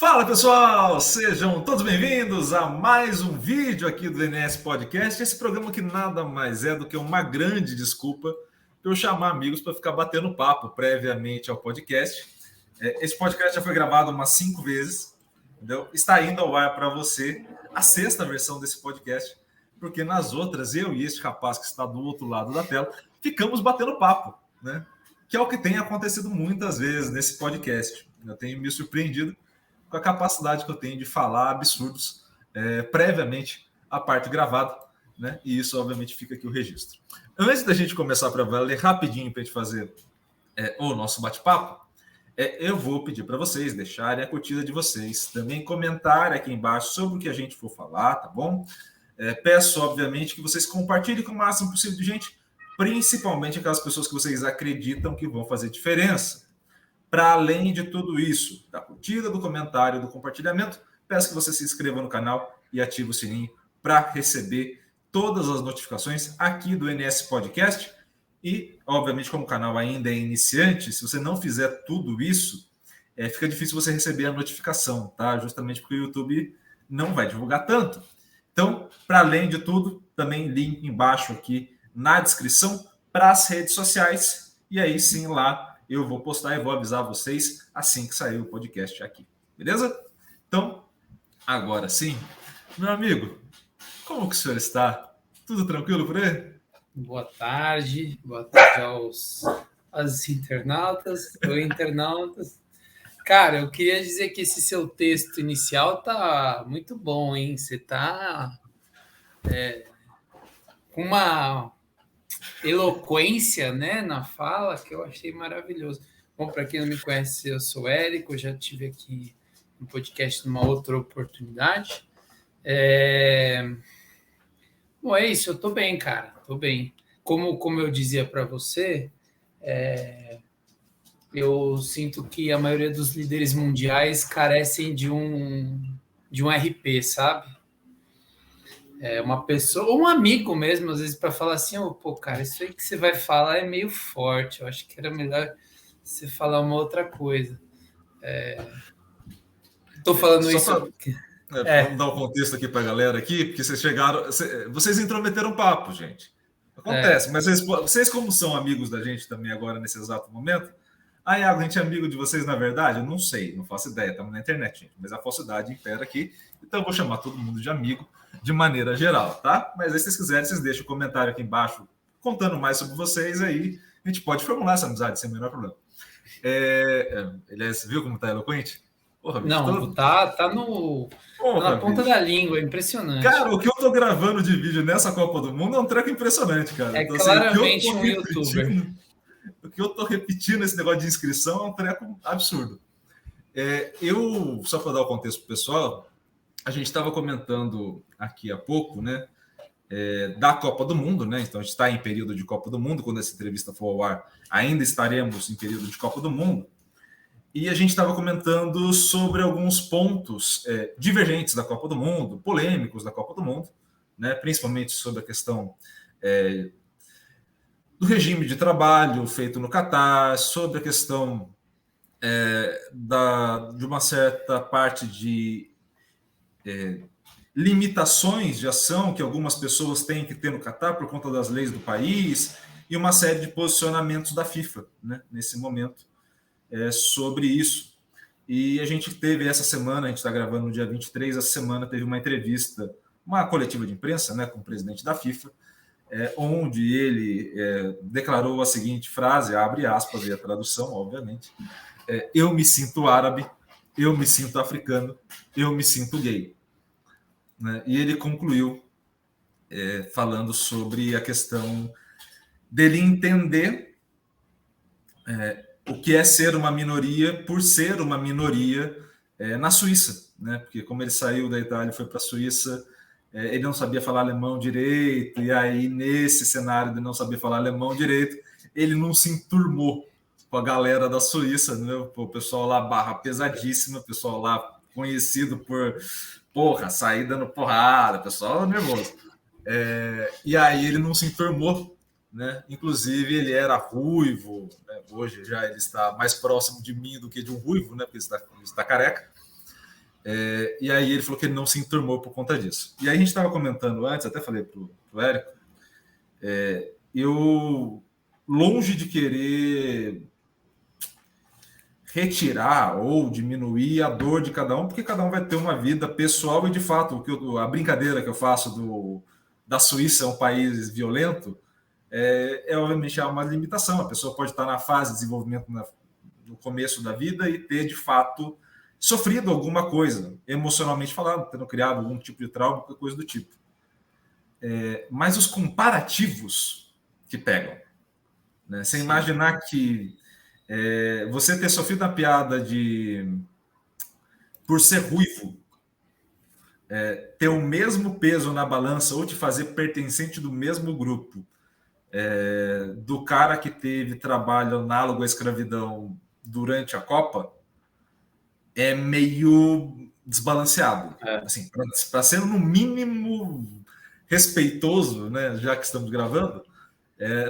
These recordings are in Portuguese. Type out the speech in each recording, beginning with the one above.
Fala pessoal, sejam todos bem-vindos a mais um vídeo aqui do DNS Podcast. Esse programa que nada mais é do que uma grande desculpa para eu chamar amigos para ficar batendo papo previamente ao podcast. Esse podcast já foi gravado umas 5 vezes, entendeu? Está indo ao ar para você a 6ª versão desse podcast, porque nas outras eu e este rapaz que está do outro lado da tela ficamos batendo papo, né? Que é o que tem acontecido muitas vezes nesse podcast. Eu tenho me surpreendido com a capacidade que eu tenho de falar absurdos previamente à parte gravada, né? E isso, obviamente, fica aqui o registro. Antes da gente começar para valer rapidinho para a gente fazer o nosso bate-papo, eu vou pedir para vocês deixarem a curtida de vocês, também comentar aqui embaixo sobre o que a gente for falar, tá bom? Peço, obviamente, que vocês compartilhem com o máximo possível de gente, principalmente aquelas pessoas que vocês acreditam que vão fazer diferença. Para além de tudo isso, da curtida, do comentário, do compartilhamento, peço que você se inscreva no canal e ative o sininho para receber todas as notificações aqui do NS Podcast. E, obviamente, como o canal ainda é iniciante, se você não fizer tudo isso, fica difícil você receber a notificação, tá? Justamente porque o YouTube não vai divulgar tanto. Então, para além de tudo, também link embaixo aqui na descrição para as redes sociais. E aí sim, lá eu vou postar e vou avisar vocês assim que sair o podcast aqui. Beleza? Então, agora sim, meu amigo, como que o senhor está? Tudo tranquilo por aí? Boa tarde aos internautas ou internautas. Cara, eu queria dizer que esse seu texto inicial tá muito bom, hein? Você tá com uma eloquência, né, na fala que eu achei maravilhoso. Bom, para quem não me conhece, eu sou Érico, já tive aqui no podcast numa outra oportunidade. Bom, é isso, eu tô bem, cara, tô bem. Como eu dizia para você, eu sinto que a maioria dos líderes mundiais carecem de um RP, sabe? Uma pessoa, um amigo mesmo, às vezes, para falar assim, pô, cara, isso aí que você vai falar é meio forte, eu acho que era melhor você falar uma outra coisa. Tô falando Só isso para porque... vamos dar um contexto aqui para a galera aqui, porque vocês chegaram, vocês intrometeram papo, gente. Acontece, mas vocês como são amigos da gente também agora nesse exato momento, Iago, a gente é amigo de vocês na verdade? Eu não sei, não faço ideia, estamos na internet, gente, mas a falsidade impera aqui, então eu vou chamar todo mundo de amigo de maneira geral, tá? Mas aí, se vocês quiserem, vocês deixam o comentário aqui embaixo contando mais sobre vocês, aí a gente pode formular essa amizade sem o menor problema. Aliás, viu como tá eloquente? Porra, bicho, não, tá na ponta da língua, é impressionante. Cara, o que eu tô gravando de vídeo nessa Copa do Mundo é um treco impressionante, cara. Então, claramente assim, um youtuber. O que eu tô repetindo esse negócio de inscrição é um treco absurdo. Só para dar o contexto pro pessoal, a gente estava comentando aqui há pouco, né, da Copa do Mundo, né? Então a gente está em período de Copa do Mundo, quando essa entrevista for ao ar, ainda estaremos em período de Copa do Mundo. E a gente estava comentando sobre alguns pontos divergentes da Copa do Mundo, polêmicos da Copa do Mundo, né? Principalmente sobre a questão do regime de trabalho feito no Catar, sobre a questão de uma certa parte de limitações de ação que algumas pessoas têm que ter no Catar por conta das leis do país, e uma série de posicionamentos da FIFA, né, nesse momento, sobre isso. E a gente teve essa semana, a gente está gravando no dia 23, essa semana teve uma entrevista, uma coletiva de imprensa, né, com o presidente da FIFA, onde ele declarou a seguinte frase, abre aspas, e a tradução, obviamente, eu me sinto árabe, eu me sinto africano, eu me sinto gay. Né? E ele concluiu falando sobre a questão dele entender o que é ser uma minoria por ser uma minoria na Suíça, né? Porque como ele saiu da Itália e foi para a Suíça, ele não sabia falar alemão direito, e aí nesse cenário de não saber falar alemão direito, ele não se enturmou com a galera da Suíça, né? O pessoal lá barra pesadíssima, o pessoal lá conhecido por sair dando porrada, pessoal nervoso. E aí ele não se enturmou, né? Inclusive ele era ruivo, né? Hoje já ele está mais próximo de mim do que de um ruivo, né? Porque ele está careca. E aí ele falou que ele não se enturmou por conta disso. E aí a gente estava comentando antes, até falei para o Érico, eu, longe de querer retirar ou diminuir a dor de cada um, porque cada um vai ter uma vida pessoal e, de fato, a brincadeira que eu faço da Suíça é um país violento, obviamente há uma limitação. A pessoa pode estar na fase de desenvolvimento no começo da vida e ter, de fato, sofrido alguma coisa, emocionalmente falando, tendo criado algum tipo de trauma, qualquer coisa do tipo. Mas os comparativos que pegam, né? Você imaginar que você ter sofrido a piada por ser ruivo, ter o mesmo peso na balança ou te fazer pertencente do mesmo grupo do cara que teve trabalho análogo à escravidão durante a Copa, é meio desbalanceado. Assim, para ser no mínimo respeitoso, né, já que estamos gravando,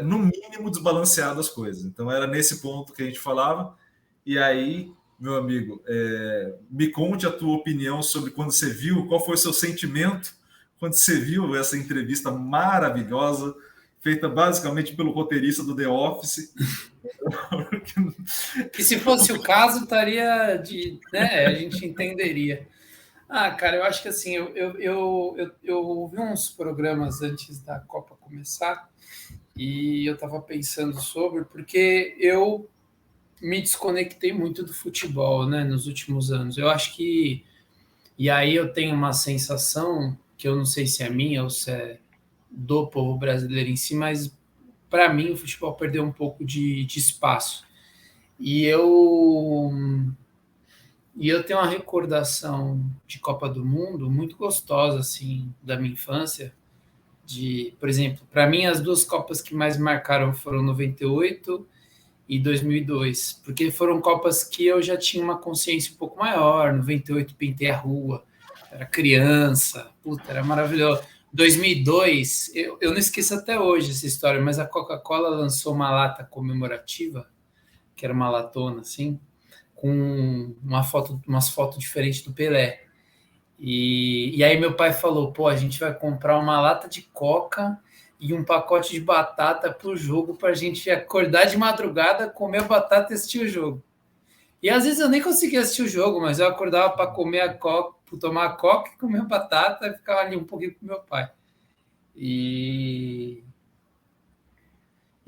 no mínimo desbalanceado as coisas. Então era nesse ponto que a gente falava. E aí, meu amigo, me conte a tua opinião sobre quando você viu, qual foi o seu sentimento quando você viu essa entrevista maravilhosa, feita basicamente pelo roteirista do The Office. Que se fosse o caso, estaria né, a gente entenderia. Cara, eu acho que assim, eu ouvi uns programas antes da Copa começar e eu estava pensando sobre, porque eu me desconectei muito do futebol, né, nos últimos anos. Eu acho que, e aí eu tenho uma sensação, que eu não sei se é minha ou se é do povo brasileiro em si, mas para mim o futebol perdeu um pouco de espaço. E eu tenho uma recordação de Copa do Mundo muito gostosa, assim, da minha infância. Por exemplo, para mim, as duas Copas que mais marcaram foram 98 e 2002, porque foram Copas que eu já tinha uma consciência um pouco maior. 98 pintei a rua, era criança, era maravilhoso. 2002, eu não esqueço até hoje essa história, mas a Coca-Cola lançou uma lata comemorativa, que era uma latona, assim, com umas fotos diferentes do Pelé. E aí meu pai falou, a gente vai comprar uma lata de Coca e um pacote de batata para o jogo, para a gente acordar de madrugada, comer a batata e assistir o jogo. E às vezes eu nem conseguia assistir o jogo, mas eu acordava para comer a Coca, para tomar a Coca e comer a batata e ficava ali um pouquinho com meu pai. E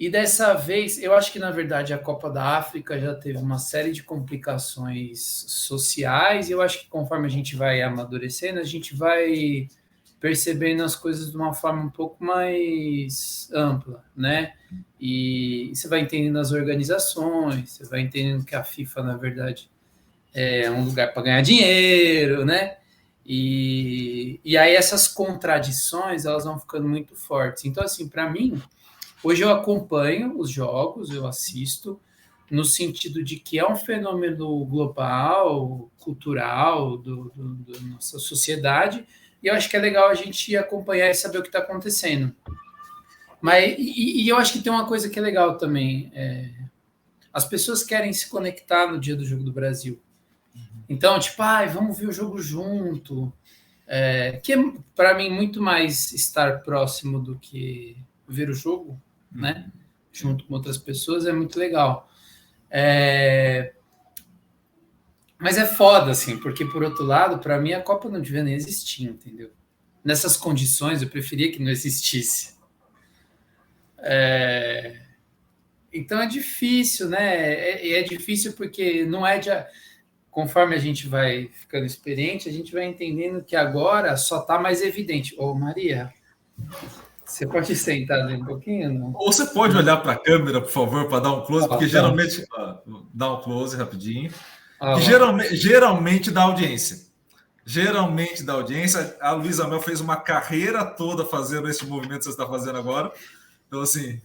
dessa vez, eu acho que, na verdade, a Copa da África já teve uma série de complicações sociais, e eu acho que conforme a gente vai amadurecendo, a gente vai percebendo as coisas de uma forma um pouco mais ampla, né? E você vai entendendo as organizações, você vai entendendo que a FIFA, na verdade, é um lugar para ganhar dinheiro, né? E aí essas contradições, elas vão ficando muito fortes. Então, assim, para mim, hoje eu acompanho os jogos, eu assisto, no sentido de que é um fenômeno global, cultural, da nossa sociedade, e eu acho que é legal a gente acompanhar e saber o que está acontecendo. Mas, e eu acho que tem uma coisa que é legal também, as pessoas querem se conectar no dia do Jogo do Brasil. Então, tipo, vamos ver o jogo junto, que é, para mim, muito mais estar próximo do que ver o jogo, né? Junto com outras pessoas, é muito legal. Mas é foda, assim, porque, por outro lado, para mim, a Copa não devia nem existir, entendeu? Nessas condições, eu preferia que não existisse. Então é difícil, né? É difícil porque não é de... Conforme a gente vai ficando experiente, a gente vai entendendo que agora só está mais evidente. Maria, você pode sentar um pouquinho? Não? Ou você pode olhar para a câmera, por favor, para dar um close, porque geralmente... dá um close rapidinho. Que geralmente dá audiência. Geralmente dá audiência. A Luísa Mel fez uma carreira toda fazendo esse movimento que você está fazendo agora. Então, assim...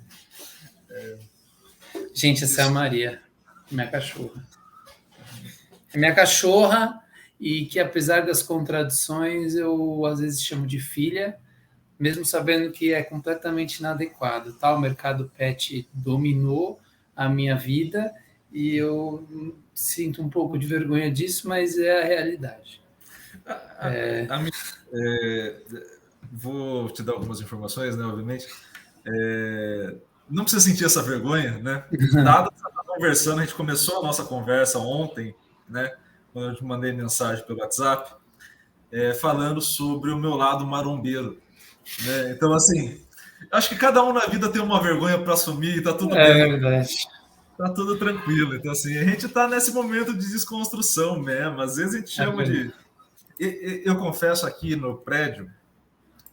Gente, essa é a Maria, minha cachorra. É minha cachorra, e que, apesar das contradições, eu às vezes chamo de filha, mesmo sabendo que é completamente inadequado. Tá? O mercado pet dominou a minha vida e eu sinto um pouco de vergonha disso, mas é a realidade. A minha, vou te dar algumas informações, né? Obviamente. Não precisa sentir essa vergonha, né? Dado que você está conversando, a gente começou a nossa conversa ontem, né? Quando eu te mandei mensagem pelo WhatsApp, falando sobre o meu lado marombeiro, né? Então, assim, acho que cada um na vida tem uma vergonha para assumir e tá tudo É bem, verdade. tá tudo tranquilo. Então, assim, a gente tá nesse momento de desconstrução mesmo. Às vezes a gente chama de. Eu confesso aqui no prédio,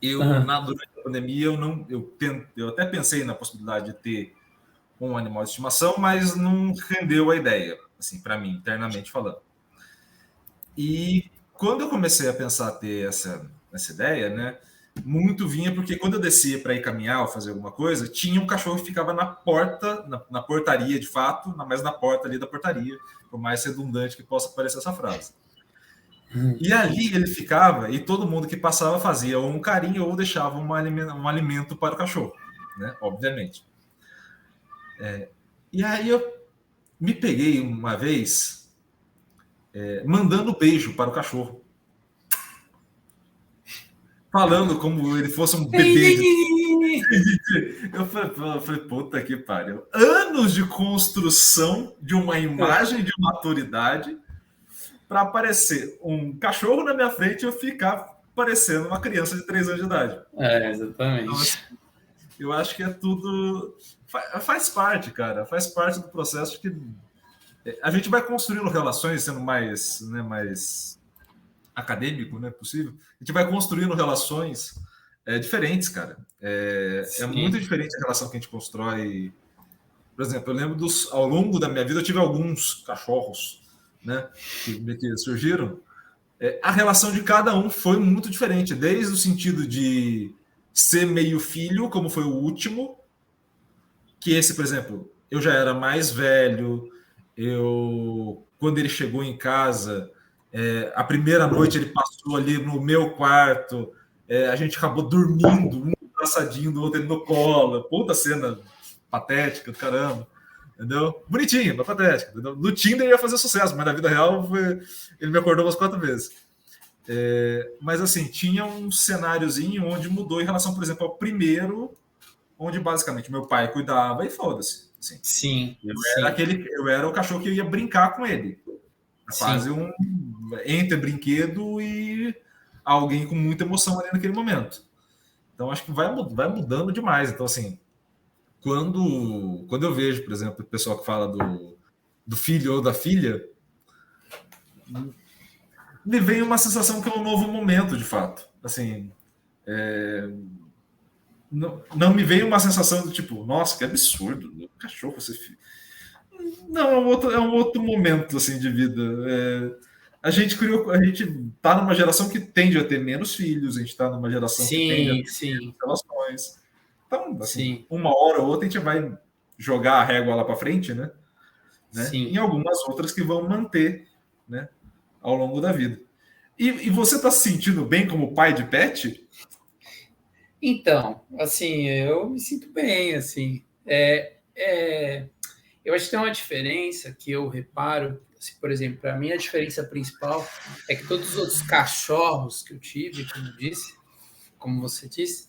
durante a pandemia, eu até pensei na possibilidade de ter um animal de estimação, mas não rendeu a ideia, assim, para mim, internamente falando. E quando eu comecei a pensar ter essa ideia, né, muito vinha porque quando eu descia para ir caminhar ou fazer alguma coisa, tinha um cachorro que ficava na porta, na portaria de fato, mas na porta ali da portaria, por mais redundante que possa parecer essa frase. E ali ele ficava e todo mundo que passava fazia ou um carinho ou deixava um alimento para o cachorro, né, obviamente. E aí eu me peguei uma vez mandando beijo para o cachorro. Falando como ele fosse um bebê. Eu falei, puta que pariu. Anos de construção de uma imagem de maturidade para aparecer um cachorro na minha frente e eu ficar parecendo uma criança de 3 anos de idade. Exatamente. Então, assim, eu acho que é tudo. Faz parte, cara. Faz parte do processo que a gente vai construindo relações, sendo mais, né, mais acadêmico, né, possível. A gente vai construindo relações diferentes, cara. É muito diferente a relação que a gente constrói. Por exemplo, eu lembro ao longo da minha vida, eu tive alguns cachorros, né, que surgiram. A relação de cada um foi muito diferente, desde o sentido de ser meio filho, como foi o último, que esse, por exemplo, eu já era mais velho, quando ele chegou em casa, a primeira noite ele passou ali no meu quarto, a gente acabou dormindo, um abraçadinho do outro no colo, puta cena patética do caramba, entendeu? Bonitinho, mas patética. Entendeu? No Tinder ia fazer sucesso, mas na vida real ele me acordou umas 4 vezes. Mas assim, tinha um cenáriozinho onde mudou em relação, por exemplo, ao primeiro, onde basicamente meu pai cuidava e foda-se. Assim. Sim. Eu era o cachorro que ia brincar com ele. Quase entre brinquedo e alguém com muita emoção ali naquele momento. Então acho que vai mudando demais. Então, assim, quando eu vejo, por exemplo, o pessoal que fala do filho ou da filha, me vem uma sensação que é um novo momento, de fato. Assim, não me veio uma sensação do tipo, nossa, que absurdo, cachorro, você filho. Não, é um outro momento assim de vida. A gente tá numa geração que tende a ter menos filhos, a gente tá numa geração que tende a ter menos relações. Então, assim, uma hora ou outra a gente vai jogar a régua lá para frente, né? Em algumas outras que vão manter, né, ao longo da vida. E você está se sentindo bem como pai de pet? Então, assim, eu me sinto bem, assim. Eu acho que tem uma diferença que eu reparo, assim, por exemplo, para mim a diferença principal é que todos os outros cachorros que eu tive, como você disse,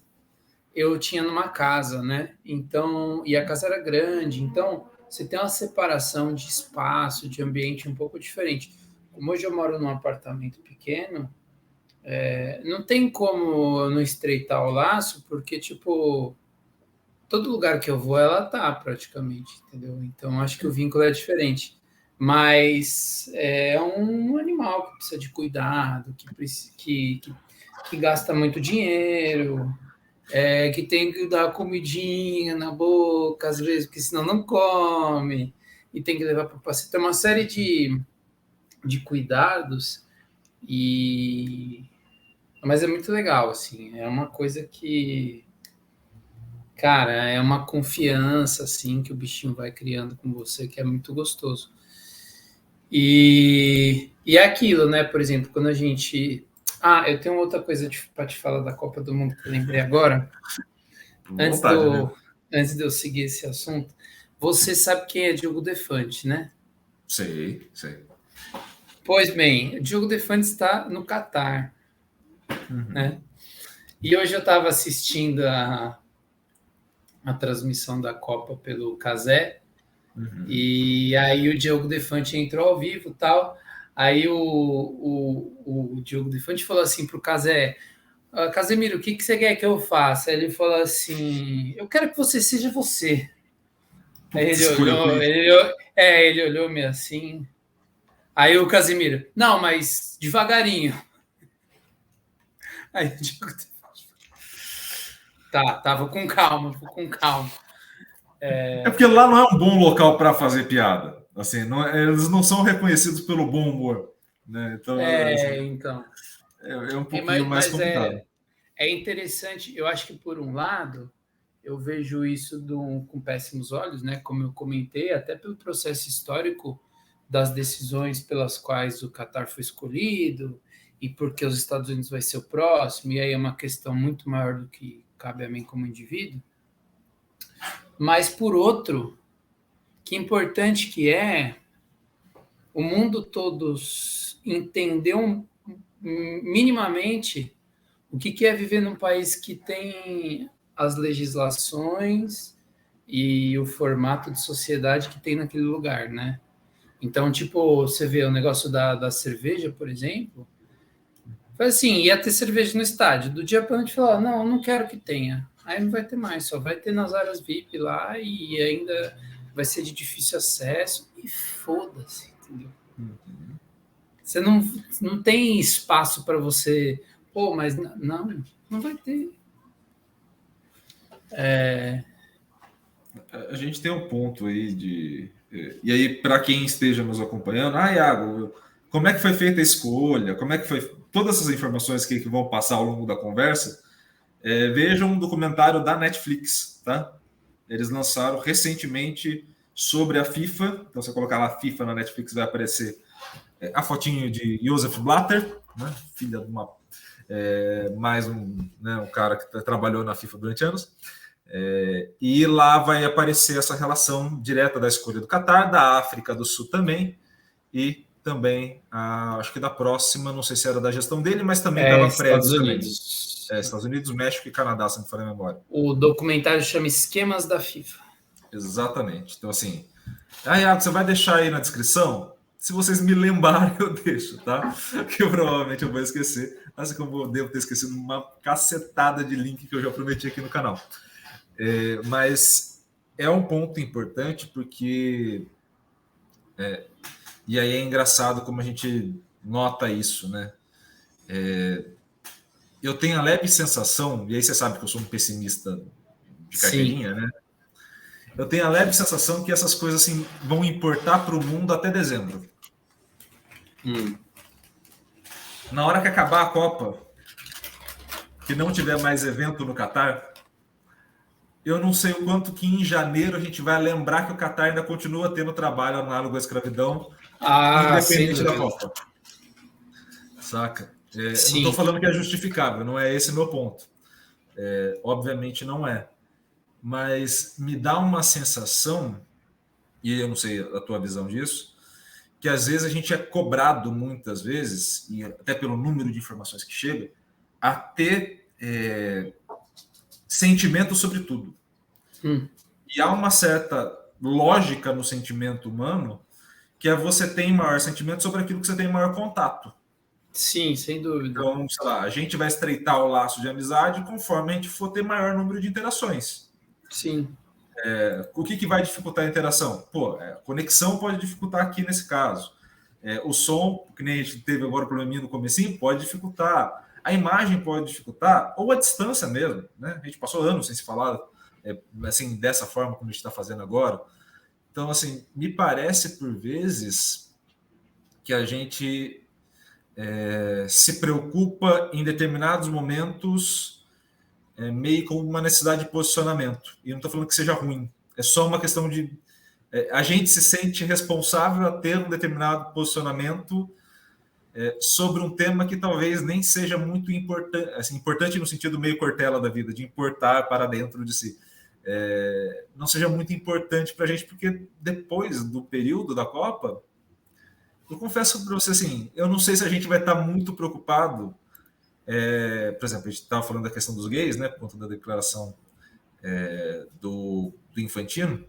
eu tinha numa casa, né? Então, e a casa era grande, então você tem uma separação de espaço, de ambiente um pouco diferente. Como hoje eu moro num apartamento pequeno, não tem como não estreitar o laço, porque, tipo, todo lugar que eu vou, ela tá praticamente, entendeu? Então, acho que o vínculo é diferente. Mas é um animal que precisa de cuidado, que gasta muito dinheiro, que tem que dar comidinha na boca, às vezes, porque senão não come, e tem que levar para o passeio. Tem uma série de cuidados, mas é muito legal, assim, é uma coisa que, cara, é uma confiança, assim, que o bichinho vai criando com você, que é muito gostoso. E é aquilo, né, por exemplo, quando a gente... eu tenho outra coisa para te falar da Copa do Mundo que eu lembrei agora. Antes de eu seguir esse assunto, você sabe quem é Diogo Defante, né? Sei. Pois bem, o Diogo Defante está no Catar, né? E hoje eu estava assistindo a transmissão da Copa pelo Cazé, e aí o Diogo Defante entrou ao vivo e tal. Aí o Diogo Defante falou assim para o Cazé: Casemiro, o que você quer que eu faça? Aí ele falou assim: eu quero que você seja você. Aí ele olhou meio assim. Aí o Casemiro: não, mas devagarinho. Aí o Diogo Defante: tá, vou com calma. É porque lá não é um bom local para fazer piada. Assim, eles não são reconhecidos pelo bom humor, né? Então, então. É um pouquinho mais complicado. É interessante. Eu acho que, por um lado, eu vejo isso com péssimos olhos, né? Como eu comentei, até pelo processo histórico das decisões pelas quais o Catar foi escolhido e porque os Estados Unidos vai ser o próximo, e aí é uma questão muito maior do que cabe a mim como indivíduo. Mas, por outro, que importante que é o mundo todo entender minimamente o que é viver num país que tem as legislações e o formato de sociedade que tem naquele lugar, né? Então, tipo, você vê o negócio da cerveja, por exemplo, foi assim, ia ter cerveja no estádio, do dia para a noite falar, não quero que tenha. Aí não vai ter mais, só vai ter nas áreas VIP lá e ainda vai ser de difícil acesso e foda-se, entendeu? Você não tem espaço para você, mas não vai ter. A gente tem um ponto aí de... E aí, para quem esteja nos acompanhando, Iago, como é que foi feita a escolha? Como é que foi... Todas essas informações que vão passar ao longo da conversa, vejam um documentário da Netflix, tá? Eles lançaram recentemente sobre a FIFA. Então, você colocar lá FIFA na Netflix, vai aparecer a fotinho de Josef Blatter, né? Filha de uma... mais um cara que trabalhou na FIFA durante anos. E lá vai aparecer essa relação direta da escolha do Catar, da África do Sul também, e também, acho que da próxima, não sei se era da gestão dele, mas também estava Estados Unidos. Também. Estados Unidos, México e Canadá, se não me falha a memória. O documentário chama Esquemas da FIFA. Exatamente. Então, assim, Iago, você vai deixar aí na descrição? Se vocês me lembrarem, eu deixo, tá? Que provavelmente eu vou esquecer, assim como eu devo ter esquecido uma cacetada de link que eu já prometi aqui no canal. Mas é um ponto importante porque... e aí é engraçado como a gente nota isso, né? Eu tenho a leve sensação, e aí você sabe que eu sou um pessimista de carteirinha, né? Eu tenho a leve sensação que essas coisas assim, vão importar para o mundo até dezembro. Na hora que acabar a Copa, que não tiver mais evento no Catar, eu não sei o quanto que em janeiro a gente vai lembrar que o Catar ainda continua tendo trabalho análogo à escravidão, independente da Copa. Saca? Não estou falando que é justificável, não é esse meu ponto. Obviamente não é. Mas me dá uma sensação, e eu não sei a tua visão disso, que às vezes a gente é cobrado muitas vezes, e até pelo número de informações que chega, a ter sentimento sobre tudo. E há uma certa lógica no sentimento humano que você tem maior sentimento sobre aquilo que você tem maior contato. Sim, sem dúvida. Então, sei lá, a gente vai estreitar o laço de amizade conforme a gente for ter maior número de interações. Sim. O que vai dificultar a interação? A conexão pode dificultar aqui nesse caso. O som, que nem a gente teve agora o probleminha no comecinho, pode dificultar. A imagem pode dificultar, ou a distância mesmo, né? A gente passou anos sem se falar assim, dessa forma como a gente está fazendo agora. Então, assim, me parece por vezes que a gente se preocupa em determinados momentos meio com uma necessidade de posicionamento. E não estou falando que seja ruim. É só uma questão de... a gente se sente responsável a ter um determinado posicionamento sobre um tema que talvez nem seja muito importante, assim, importante no sentido meio Cortella da vida, de importar para dentro de si. Não seja muito importante para a gente, porque depois do período da Copa, Eu confesso para você, assim, eu não sei se a gente vai estar muito preocupado. Por exemplo, a gente estava falando da questão dos gays, né, por conta da declaração do Infantino.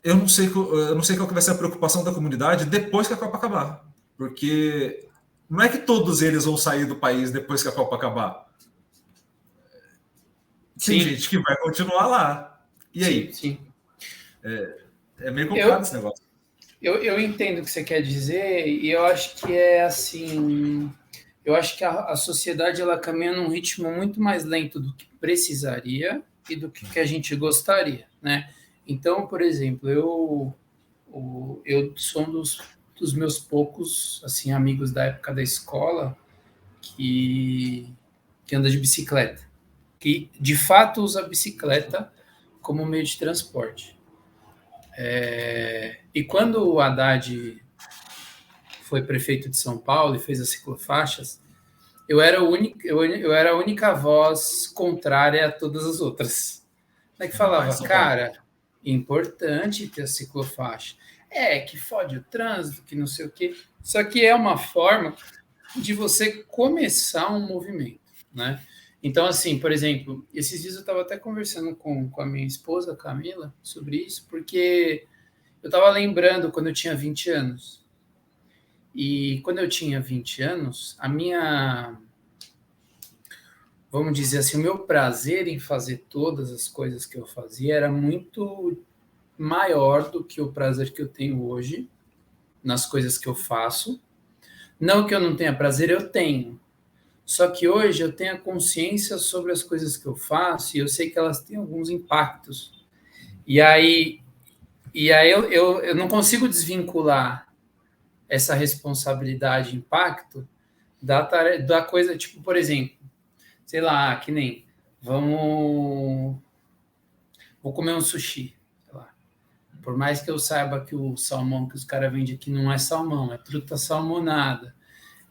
Eu não sei qual que vai ser a preocupação da comunidade depois que a Copa acabar. Porque não é que todos eles vão sair do país depois que a Copa acabar. Tem gente que vai continuar lá. E aí? Sim. É meio complicado esse negócio. Eu entendo o que você quer dizer, e eu acho que é assim. Eu acho que a sociedade ela caminha num ritmo muito mais lento do que precisaria e do que a gente gostaria, né? Então, por exemplo, eu sou um dos meus poucos assim amigos da época da escola que anda de bicicleta, que de fato usa a bicicleta como meio de transporte. E quando o Haddad foi prefeito de São Paulo e fez as ciclofaixas, eu era a única voz contrária a todas as outras. É que falava, cara, importante ter a ciclofaixa. Que fode o trânsito, que não sei o quê. Só que é uma forma de você começar um movimento, né? Então, assim, por exemplo, esses dias eu estava até conversando com a minha esposa, Camila, sobre isso, porque eu estava lembrando quando eu tinha 20 anos. E quando eu tinha 20 anos, vamos dizer assim, o meu prazer em fazer todas as coisas que eu fazia era muito maior do que o prazer que eu tenho hoje nas coisas que eu faço. Não que eu não tenha prazer, eu tenho. Só que hoje eu tenho a consciência sobre as coisas que eu faço e eu sei que elas têm alguns impactos. E aí eu não consigo desvincular essa responsabilidade e impacto da coisa, tipo, por exemplo, sei lá, que nem vou comer um sushi. Sei lá. Por mais que eu saiba que o salmão que os caras vendem aqui não é salmão, é truta salmonada.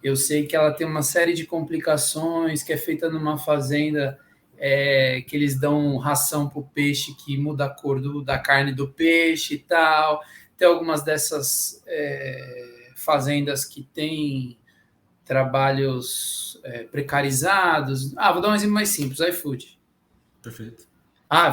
Eu sei que ela tem uma série de complicações, que é feita numa fazenda que eles dão ração para o peixe que muda a cor da carne do peixe e tal. Tem algumas dessas fazendas que têm trabalhos precarizados. Vou dar um exemplo mais simples, iFood. Perfeito.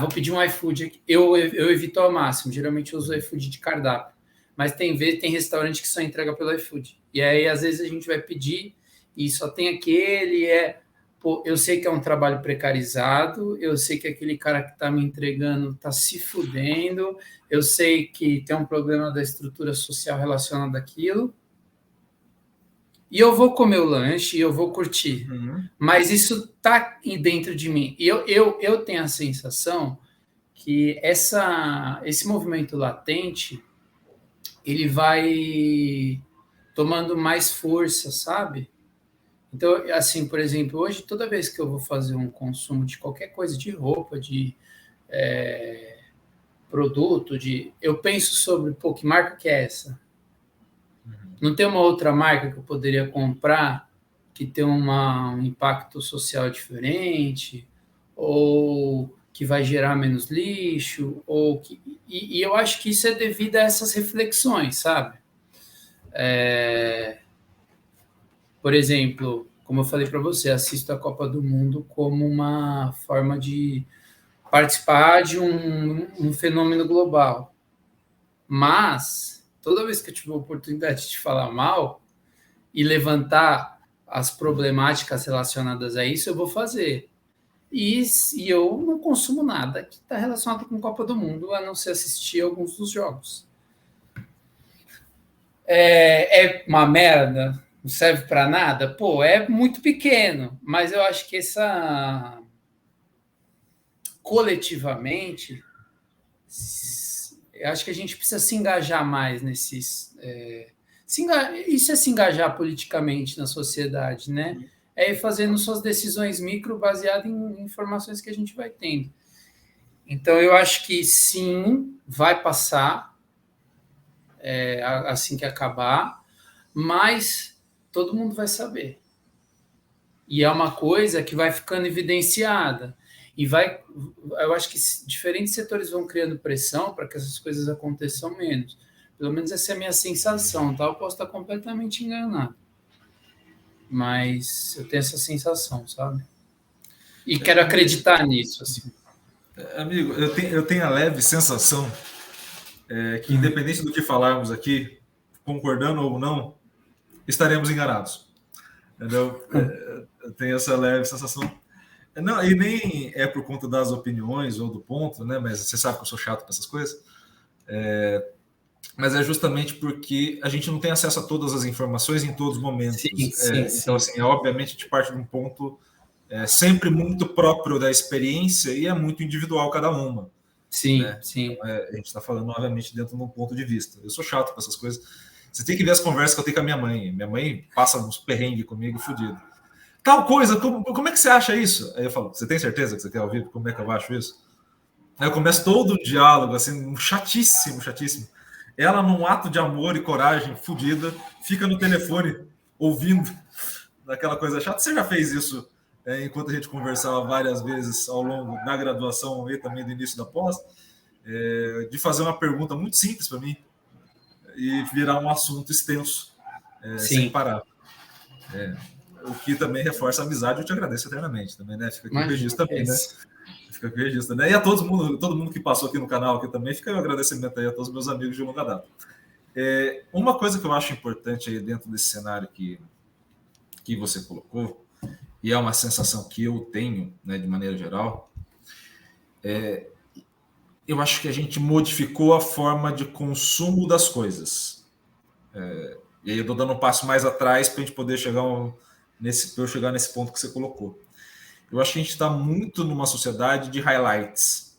Vou pedir um iFood aqui. Eu evito ao máximo, geralmente eu uso iFood de cardápio. Mas tem restaurante que só entrega pelo iFood. E aí, às vezes, a gente vai pedir e só tem aquele. Eu sei que é um trabalho precarizado, eu sei que aquele cara que está me entregando está se fudendo, eu sei que tem um problema da estrutura social relacionado àquilo. E eu vou comer o lanche e eu vou curtir. Mas isso está dentro de mim. E eu tenho a sensação que esse movimento latente ele vai tomando mais força, sabe? Então, assim, por exemplo, hoje, toda vez que eu vou fazer um consumo de qualquer coisa, de roupa, de produto, eu penso sobre, que marca que é essa? Não tem uma outra marca que eu poderia comprar que tem um impacto social diferente? Ou que vai gerar menos lixo? E eu acho que isso é devido a essas reflexões, sabe? Por exemplo, como eu falei para você, assisto a Copa do Mundo como uma forma de participar de um fenômeno global. Mas, toda vez que eu tiver a oportunidade de falar mal e levantar as problemáticas relacionadas a isso, eu vou fazer. E eu não consumo nada que está relacionado com a Copa do Mundo, a não ser assistir alguns dos jogos. É uma merda? Não serve para nada? É muito pequeno, mas eu acho que coletivamente, eu acho que a gente precisa se engajar mais nesses... Isso é se engajar politicamente na sociedade, né? É ir fazendo suas decisões micro baseadas em informações que a gente vai tendo. Então, eu acho que sim, vai passar assim que acabar, mas todo mundo vai saber. E é uma coisa que vai ficando evidenciada. Eu acho que diferentes setores vão criando pressão para que essas coisas aconteçam menos. Pelo menos essa é a minha sensação, tá? Eu posso estar completamente enganado. Mas eu tenho essa sensação, sabe? E quero acreditar nisso, assim. Amigo, eu tenho a leve sensação que, independente do que falarmos aqui, concordando ou não, estaremos enganados. Entendeu? Eu tenho essa leve sensação. Não, e nem é por conta das opiniões ou do ponto, né? Mas você sabe que eu sou chato com essas coisas. Mas é justamente porque a gente não tem acesso a todas as informações em todos os momentos. Sim. Então, assim, obviamente, a gente parte de um ponto sempre muito próprio da experiência e é muito individual cada uma. Sim, né? sim. Então, a gente está falando, obviamente, dentro de um ponto de vista. Eu sou chato com essas coisas. Você tem que ver as conversas que eu tenho com a minha mãe. Minha mãe passa uns perrengues comigo, fodido. Tal coisa, como é que você acha isso? Aí eu falo, você tem certeza que você quer ouvir? Como é que eu acho isso? Aí eu começo todo o diálogo, assim, chatíssimo. Ela, num ato de amor e coragem fodida, fica no telefone ouvindo daquela coisa chata. Você já fez isso enquanto a gente conversava várias vezes ao longo da graduação e também do início da pós, de fazer uma pergunta muito simples para mim e virar um assunto extenso, sem parar. O que também reforça a amizade, eu te agradeço eternamente também, né? Fica aqui o registro também, né? Fica aqui o registro, né? E a todo mundo que passou aqui no canal aqui também, fica o agradecimento aí a todos os meus amigos de longa data. Uma coisa que eu acho importante aí dentro desse cenário que você colocou, e é uma sensação que eu tenho, né, de maneira geral, eu acho que a gente modificou a forma de consumo das coisas. E aí eu estou dando um passo mais atrás para a gente poder chegar nesse ponto que você colocou. Eu acho que a gente está muito numa sociedade de highlights.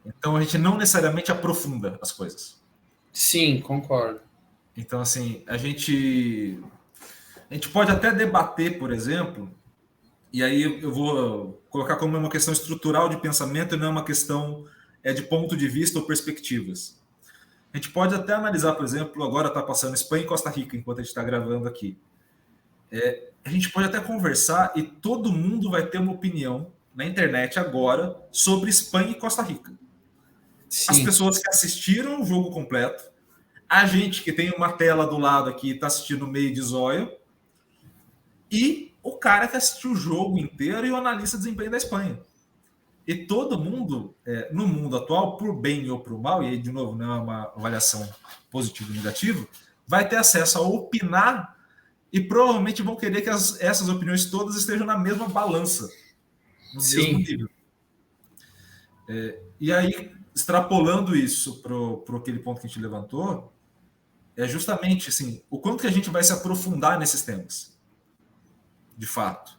Então a gente não necessariamente aprofunda as coisas. Sim, concordo. Então, assim, a gente pode até debater, por exemplo, e aí eu vou colocar como uma questão estrutural de pensamento e não é uma questão de ponto de vista ou perspectivas. A gente pode até analisar, por exemplo, agora está passando Espanha e Costa Rica enquanto a gente está gravando aqui. A gente pode até conversar e todo mundo vai ter uma opinião na internet agora sobre Espanha e Costa Rica. Sim. As pessoas que assistiram o jogo completo, a gente que tem uma tela do lado aqui está assistindo meio de zóio, e o cara que assistiu o jogo inteiro e o analista de desempenho da Espanha. E todo mundo, no mundo atual, por bem ou por mal, e aí, de novo, não é uma avaliação positiva ou negativa, vai ter acesso a opinar e provavelmente vão querer que essas opiniões todas estejam na mesma balança, no mesmo nível. E aí, extrapolando isso para aquele ponto que a gente levantou, é justamente assim, o quanto que a gente vai se aprofundar nesses temas, de fato.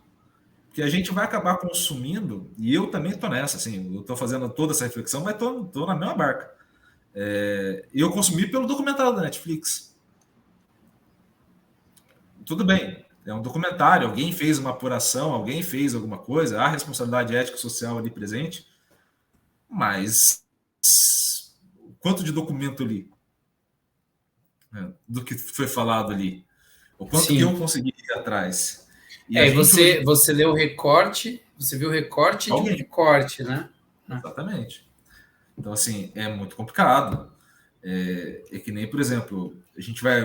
Porque a gente vai acabar consumindo, e eu também estou nessa, assim, eu estou fazendo toda essa reflexão, mas estou na mesma barca. E eu consumi pelo documentário da Netflix. Tudo bem, é um documentário, alguém fez uma apuração, alguém fez alguma coisa, há responsabilidade ética e social ali presente, mas quanto de documento ali, do que foi falado ali, o quanto que eu consegui ir atrás. E você leu o recorte, você viu o recorte de um recorte, né? Exatamente. Então, assim, é muito complicado. É que nem, por exemplo,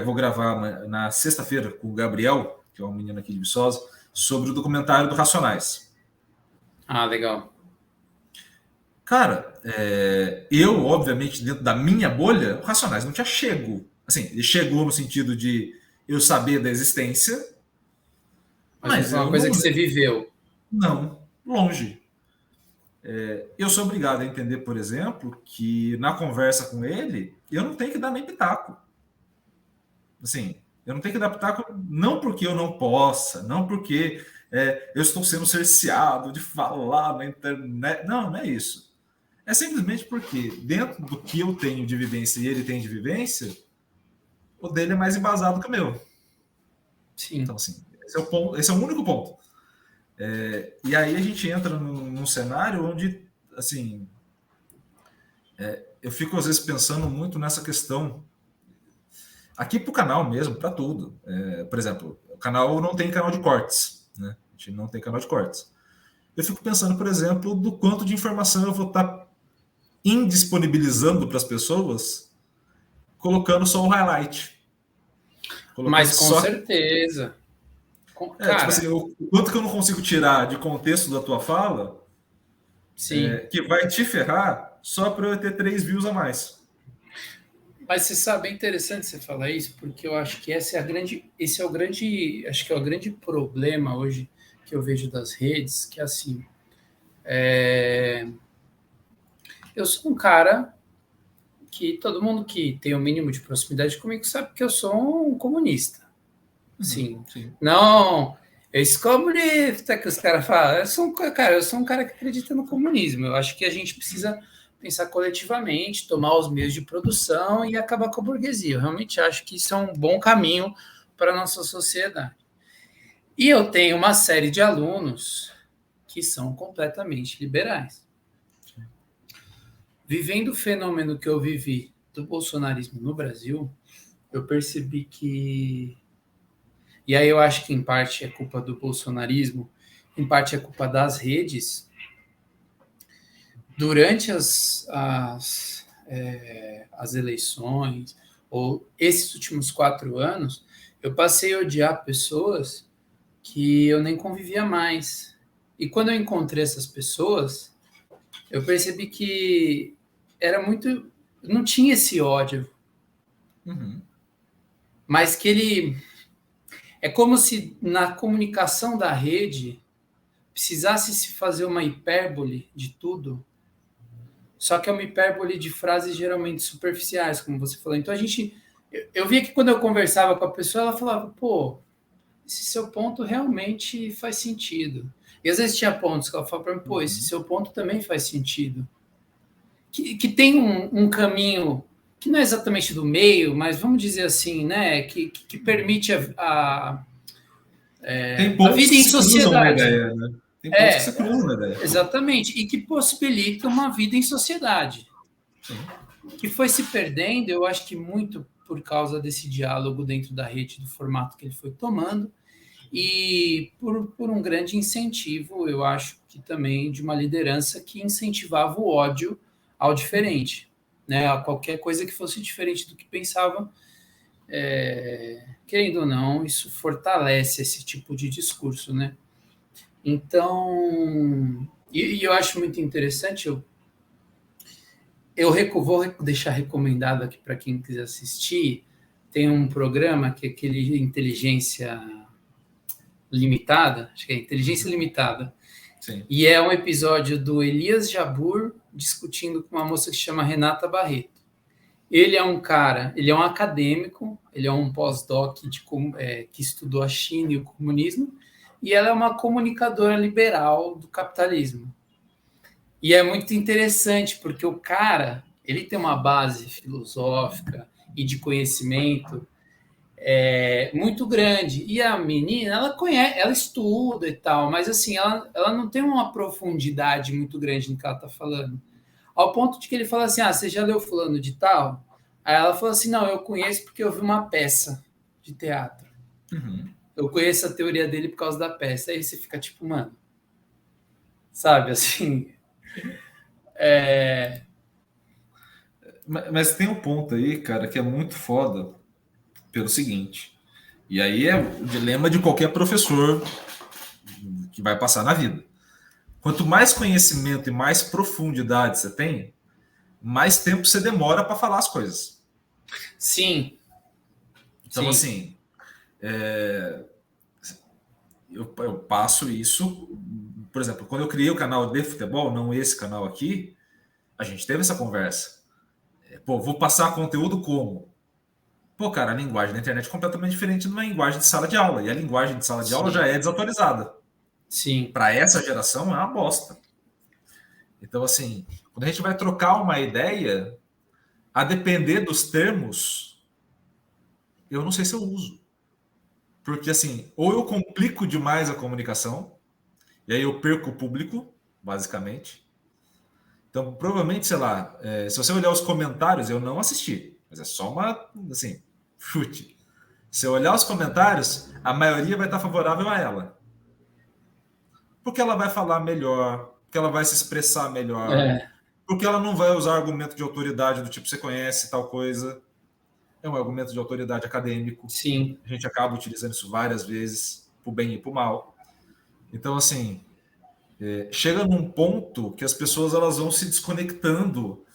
vou gravar na sexta-feira com o Gabriel, que é um menino aqui de Viçosa, sobre o documentário do Racionais. Ah, legal. Cara, eu, obviamente, dentro da minha bolha, o Racionais não tinha chego. Assim, ele chegou no sentido de eu saber da existência, mas é uma coisa que você viveu. Não, longe. Eu sou obrigado a entender, por exemplo, que na conversa com ele, eu não tenho que dar nem pitaco. Assim, eu não tenho que dar pitaco não porque eu não possa, não porque eu estou sendo cerceado de falar na internet. Não é isso. É simplesmente porque dentro do que eu tenho de vivência e ele tem de vivência, o dele é mais embasado que o meu. Sim. Então, assim, esse é o único ponto. E aí a gente entra num cenário onde, assim, eu fico às vezes pensando muito nessa questão, aqui para o canal mesmo, para tudo. Por exemplo, o canal não tem canal de cortes, né? A gente não tem canal de cortes. Eu fico pensando, por exemplo, do quanto de informação eu vou estar indisponibilizando para as pessoas colocando só o highlight. Mas com certeza. Cara, tipo assim, o quanto que eu não consigo tirar de contexto da tua fala, que vai te ferrar só para eu ter 3 views a mais. Mas você sabe, é interessante você falar isso, porque eu acho que esse é o grande problema hoje que eu vejo das redes, que é assim, eu sou um cara que todo mundo que tem o mínimo de proximidade comigo sabe que eu sou um comunista. Sim. Não, ex-comunista que os caras falam. Eu sou um cara que acredita no comunismo. Eu acho que a gente precisa pensar coletivamente, tomar os meios de produção e acabar com a burguesia. Eu realmente acho que isso é um bom caminho para a nossa sociedade. E eu tenho uma série de alunos que são completamente liberais. Vivendo o fenômeno que eu vivi do bolsonarismo no Brasil, eu percebi que... E aí eu acho que em parte é culpa do bolsonarismo, em parte é culpa das redes. Durante as eleições, ou esses últimos 4 anos, eu passei a odiar pessoas que eu nem convivia mais. E quando eu encontrei essas pessoas, eu percebi que era muito... Não tinha esse ódio. Mas que ele... É como se na comunicação da rede precisasse se fazer uma hipérbole de tudo, só que é uma hipérbole de frases geralmente superficiais, como você falou. Então eu via que quando eu conversava com a pessoa, ela falava, pô, esse seu ponto realmente faz sentido. E às vezes tinha pontos que ela falava para mim, pô, esse seu ponto também faz sentido. Que tem um caminho que não é exatamente do meio, mas vamos dizer assim, né, que permite a vida em sociedade. Ideia, né? Tem pontos que se cruzam na ideia. Exatamente, e que possibilita uma vida em sociedade. Sim. Que foi se perdendo, eu acho que muito por causa desse diálogo dentro da rede, do formato que ele foi tomando, e por um grande incentivo, eu acho que também de uma liderança que incentivava o ódio ao diferente, né? A qualquer coisa que fosse diferente do que pensavam, querendo ou não, isso fortalece esse tipo de discurso, né? Então, e eu acho muito interessante, vou deixar recomendado aqui para quem quiser assistir, tem um programa que é aquele Inteligência Limitada, acho que é Inteligência Limitada, sim. E é um episódio do Elias Jabbour discutindo com uma moça que se chama Renata Barreto. Ele é um cara, ele é um acadêmico, ele é um pós-doc que estudou a China e o comunismo, e ela é uma comunicadora liberal do capitalismo. E é muito interessante, porque o cara, ele tem uma base filosófica e de conhecimento muito grande. E a menina, ela conhece, ela estuda e tal, mas assim, ela não tem uma profundidade muito grande no que ela está falando. Ao ponto de que ele fala assim, você já leu fulano de tal? Aí ela falou assim, não, eu conheço porque eu vi uma peça de teatro. Eu conheço a teoria dele por causa da peça. Aí você fica tipo, mano, sabe, assim... Mas tem um ponto aí, cara, que é muito foda pelo seguinte, e aí é o dilema de qualquer professor que vai passar na vida. Quanto mais conhecimento e mais profundidade você tem, mais tempo você demora para falar as coisas. Sim. Então, assim, eu passo isso, por exemplo, quando eu criei o canal de futebol, não esse canal aqui, a gente teve essa conversa. Vou passar conteúdo como? Cara, a linguagem da internet é completamente diferente de uma linguagem de sala de aula. E a linguagem de sala de aula já é desatualizada. Sim. Para essa geração é uma bosta. Então, assim, quando a gente vai trocar uma ideia, a depender dos termos, eu não sei se eu uso. Porque, assim, ou eu complico demais a comunicação, e aí eu perco o público, basicamente. Então, provavelmente, sei lá, se você olhar os comentários, eu não assisti. Mas é só uma, assim, chute. Se eu olhar os comentários, a maioria vai estar favorável a ela. Porque ela vai falar melhor, porque ela vai se expressar melhor, porque ela não vai usar argumento de autoridade do tipo, você conhece tal coisa. é um argumento de autoridade acadêmico. Sim. A gente acaba utilizando isso várias vezes, para o bem e para o mal. Então, assim, chega num ponto que as pessoas elas vão se desconectando,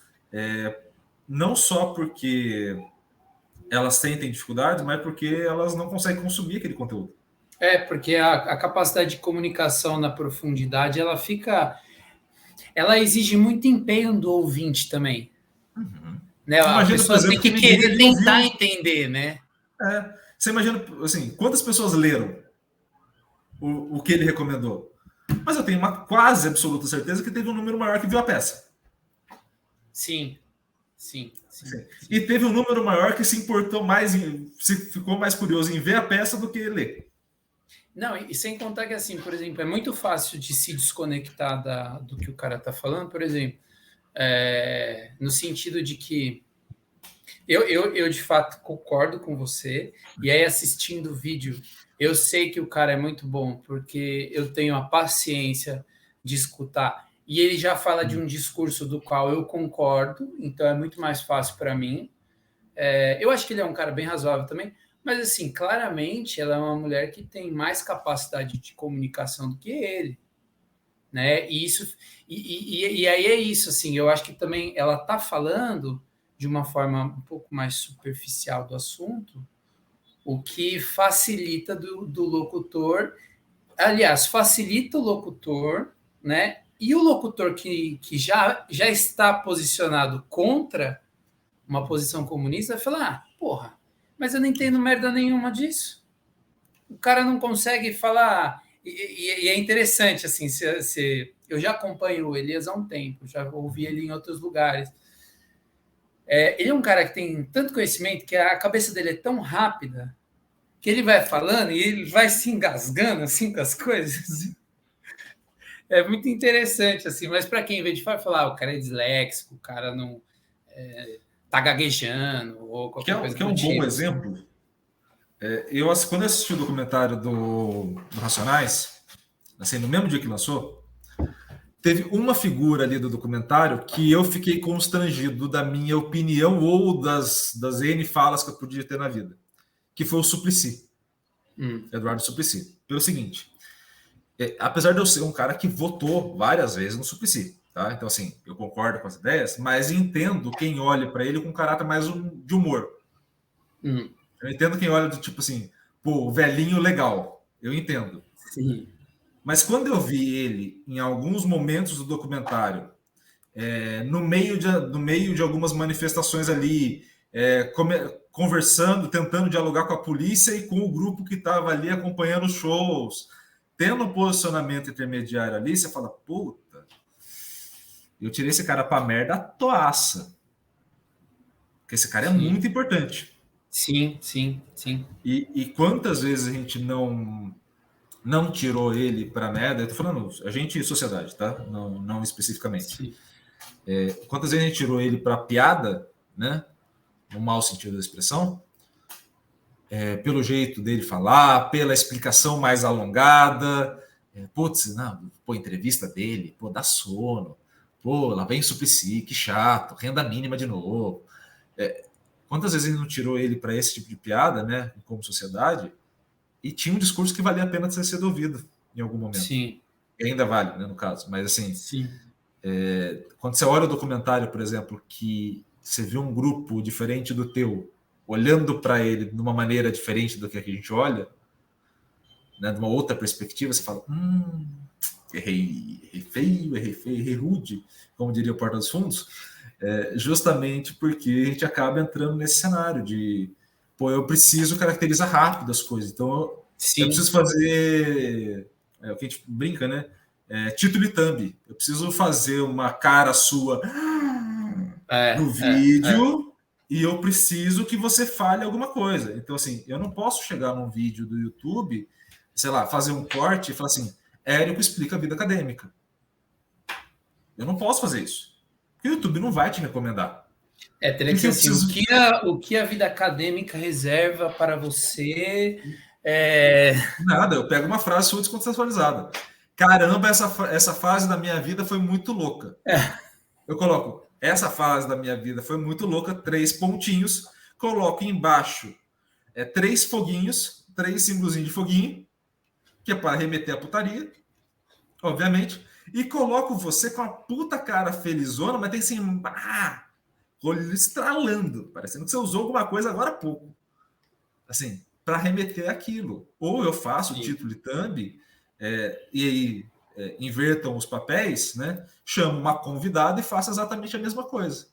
não só porque elas sentem dificuldades, mas porque elas não conseguem consumir aquele conteúdo. Porque a capacidade de comunicação na profundidade, ela exige muito empenho do ouvinte também. Uhum. Né? A pessoa tem que querer tentar entender, né? Você imagina, assim, quantas pessoas leram o que ele recomendou? Mas eu tenho uma quase absoluta certeza que teve um número maior que viu a peça. Sim. E teve um número maior que se importou mais, ficou mais curioso em ver a peça do que ler. Não, e sem contar que, assim, por exemplo, é muito fácil de se desconectar do que o cara está falando, por exemplo, no sentido de que eu de fato concordo com você, e aí assistindo o vídeo, eu sei que o cara é muito bom, porque eu tenho a paciência de escutar, e ele já fala de um discurso do qual eu concordo, então é muito mais fácil para mim. Eu acho que ele é um cara bem razoável também, mas, assim, claramente ela é uma mulher que tem mais capacidade de comunicação do que ele, né? E aí é isso, assim, eu acho que também ela está falando de uma forma um pouco mais superficial do assunto, o que facilita do locutor, aliás, facilita o locutor, né? E o locutor que já está posicionado contra uma posição comunista vai falar, porra, mas eu não entendo merda nenhuma disso. O cara não consegue falar. E é interessante, assim, eu já acompanho o Elias há um tempo, já ouvi ele em outros lugares. Ele é um cara que tem tanto conhecimento que a cabeça dele é tão rápida que ele vai falando e ele vai se engasgando assim com as coisas. É muito interessante, assim, mas para quem vê de fora, falar, o cara é disléxico, o cara não tá gaguejando ou qualquer coisa do tipo. Que é um bom exemplo. Quando eu assisti o documentário do Racionais, assim, no mesmo dia que lançou, teve uma figura ali do documentário que eu fiquei constrangido da minha opinião ou das N falas que eu podia ter na vida, que foi o Suplicy, Eduardo Suplicy. Pelo seguinte, apesar de eu ser um cara que votou várias vezes no Suplicy, tá? Então, assim, eu concordo com as ideias, mas entendo quem olha para ele com um caráter mais de humor. Eu entendo quem olha do tipo assim, pô, velhinho legal. Eu entendo. Sim. Mas quando eu vi ele, em alguns momentos do documentário, no meio de algumas manifestações ali, conversando, tentando dialogar com a polícia e com o grupo que estava ali acompanhando os shows, tendo um posicionamento intermediário ali, você fala, puta, eu tirei esse cara pra merda toaça. Porque esse cara é muito importante. Sim. E quantas vezes a gente não tirou ele para merda? Eu tô falando, a gente e sociedade, tá? Não especificamente. Quantas vezes a gente tirou ele para piada, né? No mau sentido da expressão, pelo jeito dele falar, pela explicação mais alongada. Entrevista dele, dá sono. Lá vem Suplicy, que chato, renda mínima de novo. Quantas vezes a gente não tirou ele para esse tipo de piada, né? Como sociedade, e tinha um discurso que valia a pena ter sido ouvido em algum momento. Sim. E ainda vale, né, no caso. Mas, assim, sim. Quando você olha o documentário, por exemplo, que você vê um grupo diferente do teu, olhando para ele de uma maneira diferente do que a gente olha, né, de uma outra perspectiva, você fala, errei feio, errei rude, como diria o Porta dos Fundos, justamente porque a gente acaba entrando nesse cenário de, eu preciso caracterizar rápido as coisas, então eu preciso fazer, o que a gente brinca, né? Título e thumb. Eu preciso fazer uma cara sua no vídeo e eu preciso que você fale alguma coisa. Então, assim, eu não posso chegar num vídeo do YouTube, sei lá, fazer um corte e falar assim, Érico explica a vida acadêmica. Eu não posso fazer isso. Porque o YouTube não vai te recomendar. Teria que ser assim, o que a vida acadêmica reserva para você... Nada, eu pego uma frase sua descontextualizada. Caramba, essa fase da minha vida foi muito louca. Eu coloco, essa fase da minha vida foi muito louca, 3 pontinhos, coloco embaixo 3 foguinhos, 3 símbolos de foguinho, que é para remeter a putaria, obviamente, e coloco você com a puta cara felizona, mas tem assim, olho estralando, parecendo que você usou alguma coisa agora há pouco. Assim, para remeter aquilo. Ou eu faço o título e thumb, e aí invertam os papéis, né? Chamo uma convidada e faço exatamente a mesma coisa.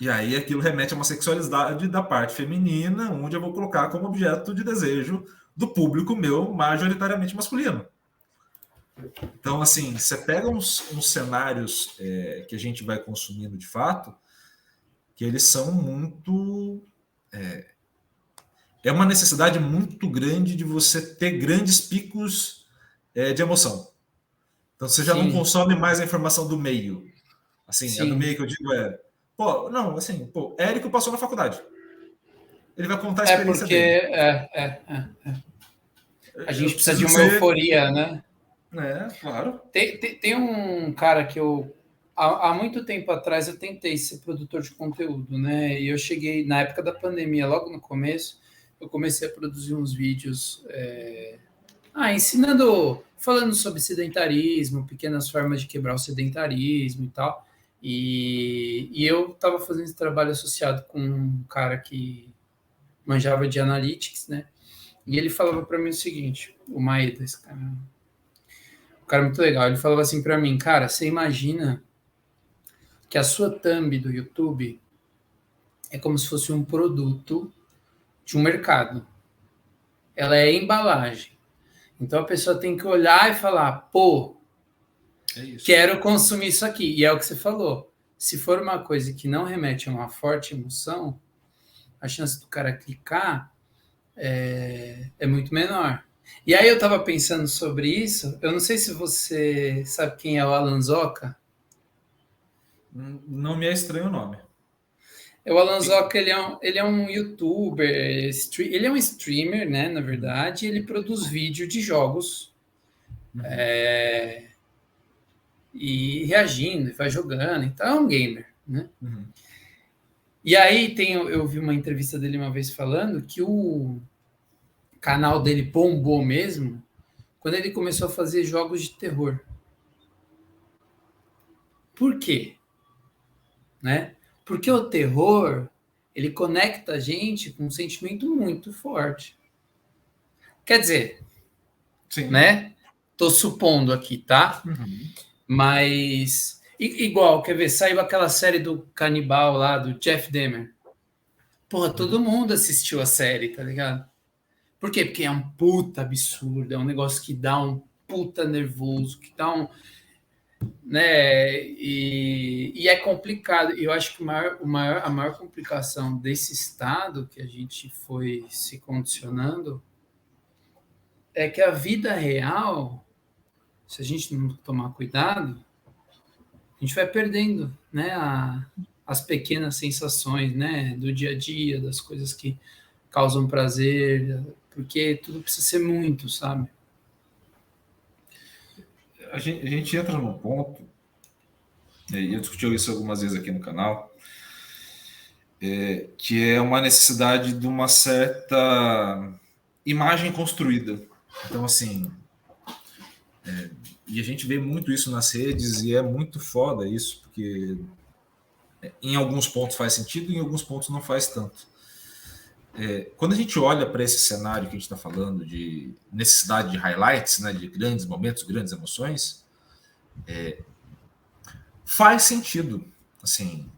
E aí aquilo remete a uma sexualidade da parte feminina, onde eu vou colocar como objeto de desejo do público meu, majoritariamente masculino. Então, assim, você pega uns cenários que a gente vai consumindo de fato, que eles são muito... É uma necessidade muito grande de você ter grandes picos de emoção. Então, você já não consome mais a informação do meio. Assim, do meio que eu digo Érico passou na faculdade. Ele vai contar a experiência dele. A gente precisa de uma euforia, né? Claro. Tem um cara que há muito tempo atrás eu tentei ser produtor de conteúdo, né? E eu cheguei na época da pandemia, logo no começo, eu comecei a produzir uns vídeos falando sobre sedentarismo, pequenas formas de quebrar o sedentarismo e tal. E eu estava fazendo esse trabalho associado com um cara que manjava de analytics, né? E ele falava para mim o seguinte, o Maeda, esse cara, um cara muito legal, ele falava assim para mim, cara, você imagina que a sua thumb do YouTube é como se fosse um produto de um mercado. Ela é embalagem. Então a pessoa tem que olhar e falar, quero consumir isso aqui. E é o que você falou. Se for uma coisa que não remete a uma forte emoção, a chance do cara clicar é muito menor. E aí eu estava pensando sobre isso. Eu não sei se você sabe quem é o Alan Zoca. Não me é estranho o nome. O Alan Zoca, ele é um youtuber, ele é um streamer, né, na verdade, ele produz vídeo de jogos e reagindo, vai jogando, então é um gamer, né? E aí eu vi uma entrevista dele uma vez falando que o canal dele bombou mesmo quando ele começou a fazer jogos de terror. Por quê? Né? Porque o terror, ele conecta a gente com um sentimento muito forte. Quer dizer, né? Tô supondo aqui, tá? Mas, igual, quer ver, saiu aquela série do canibal lá, do Jeff Dahmer. Todo mundo assistiu a série, tá ligado? Por quê? Porque é um puta absurdo, é um negócio que dá um puta nervoso, que dá um... né? E é complicado. Eu acho que a maior complicação desse estado que a gente foi se condicionando é que a vida real, se a gente não tomar cuidado, a gente vai perdendo, né, as pequenas sensações, né, do dia a dia, das coisas que causam prazer, porque tudo precisa ser muito, sabe? A gente entra num ponto, e eu discuti isso algumas vezes aqui no canal, que é uma necessidade de uma certa imagem construída. Então, assim, e a gente vê muito isso nas redes e é muito foda isso, porque em alguns pontos faz sentido e em alguns pontos não faz tanto. Quando a gente olha para esse cenário que a gente está falando de necessidade de highlights, né, de grandes momentos, grandes emoções, faz sentido. Assim,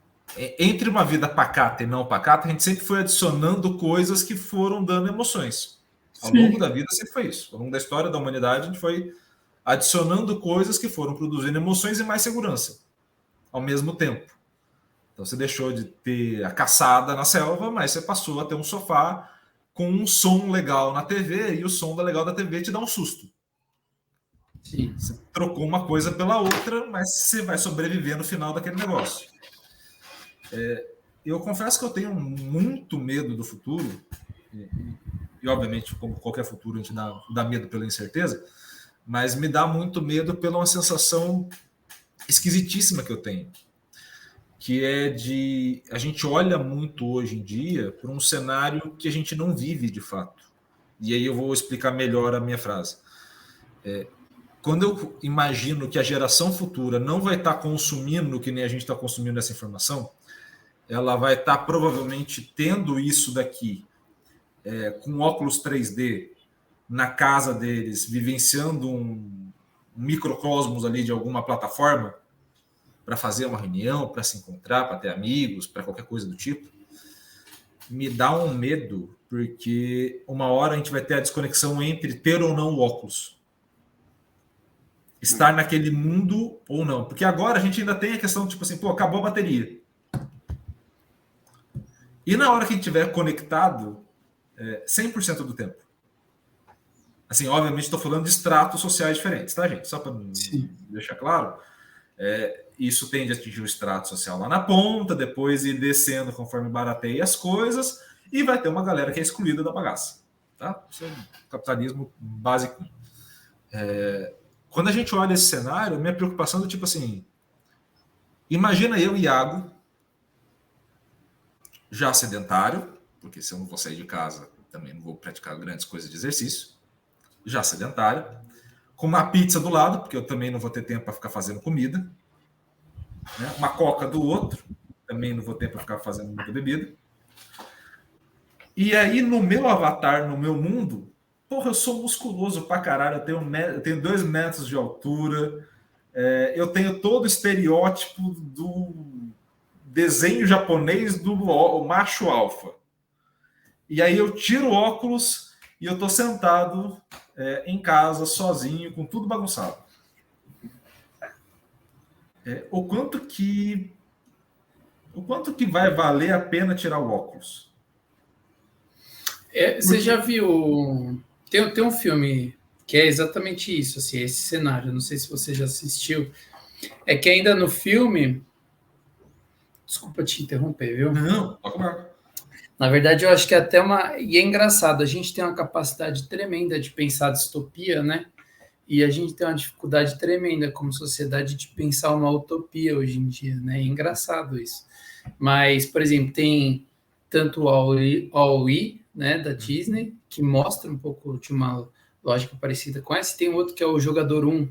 entre uma vida pacata e não pacata, a gente sempre foi adicionando coisas que foram dando emoções. Ao longo da vida sempre foi isso. Ao longo da história da humanidade, a gente foi adicionando coisas que foram produzindo emoções e mais segurança ao mesmo tempo. Então você deixou de ter a caçada na selva, mas você passou a ter um sofá com um som legal na TV e o som legal da TV te dá um susto. Sim. Você trocou uma coisa pela outra, mas você vai sobreviver no final daquele negócio. Eu confesso que eu tenho muito medo do futuro, e obviamente, como qualquer futuro, a gente dá medo pela incerteza, mas me dá muito medo pela uma sensação esquisitíssima que eu tenho. que é de... A gente olha muito hoje em dia para um cenário que a gente não vive de fato. E aí eu vou explicar melhor a minha frase. Quando eu imagino que a geração futura não vai estar consumindo que nem a gente está consumindo essa informação, ela vai estar provavelmente tendo isso daqui com óculos 3D na casa deles, vivenciando um microcosmos ali de alguma plataforma para fazer uma reunião, para se encontrar, para ter amigos, para qualquer coisa do tipo. Me dá um medo, porque uma hora a gente vai ter a desconexão entre ter ou não o óculos. Estar naquele mundo ou não. Porque agora a gente ainda tem a questão, tipo assim, acabou a bateria. E na hora que a gente estiver conectado, 100% do tempo. Assim, obviamente estou falando de estratos sociais diferentes, tá, gente? Só para deixar claro. Isso tende a atingir o extrato social lá na ponta, depois ir descendo conforme barateia as coisas, e vai ter uma galera que é excluída da bagaça. Tá? Isso é um capitalismo básico. Quando a gente olha esse cenário, minha preocupação é tipo assim, imagina eu, Iago, já sedentário, porque se eu não vou sair de casa, também não vou praticar grandes coisas de exercício, já sedentário, com uma pizza do lado, porque eu também não vou ter tempo para ficar fazendo comida, né? Uma coca do outro, também não vou ter para ficar fazendo muita bebida. E aí, no meu avatar, no meu mundo, eu sou musculoso pra caralho, eu tenho 2 metros de altura, eu tenho todo o estereótipo do desenho japonês do macho alfa. E aí eu tiro o óculos e eu tô sentado em casa, sozinho, com tudo bagunçado. O quanto que vai valer a pena tirar o óculos? Você já viu... Tem um filme que é exatamente isso, assim, esse cenário. Não sei se você já assistiu. É que ainda no filme... Desculpa te interromper, viu? Não, toca mais. Na verdade, eu acho que é até uma... E é engraçado, a gente tem uma capacidade tremenda de pensar distopia, né? E a gente tem uma dificuldade tremenda como sociedade de pensar uma utopia hoje em dia, né? É engraçado isso. Mas, por exemplo, tem tanto o Wall-E, né, da Disney, que mostra um pouco de uma lógica parecida com essa, e tem outro que é o Jogador 1,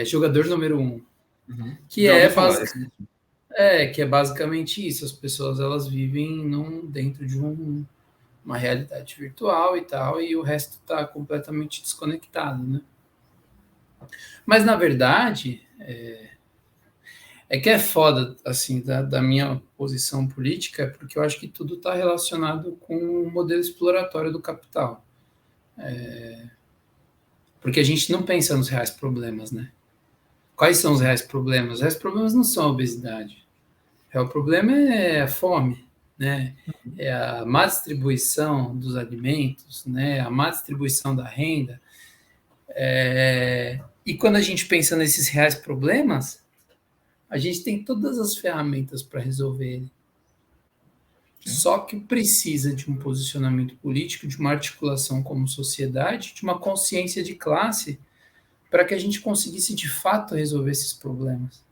Jogador número 1, que é basicamente isso. As pessoas, elas vivem dentro de uma realidade virtual e tal, e o resto está completamente desconectado, né? Mas, na verdade, que é foda, assim, da minha posição política, porque eu acho que tudo está relacionado com o modelo exploratório do capital. Porque a gente não pensa nos reais problemas, né? Quais são os reais problemas? Os reais problemas não são a obesidade. O real problema é a fome, né? É a má distribuição dos alimentos, né? A má distribuição da renda. E quando a gente pensa nesses reais problemas, a gente tem todas as ferramentas para resolver ele. Só que precisa de um posicionamento político, de uma articulação como sociedade, de uma consciência de classe, para que a gente conseguisse, de fato, resolver esses problemas.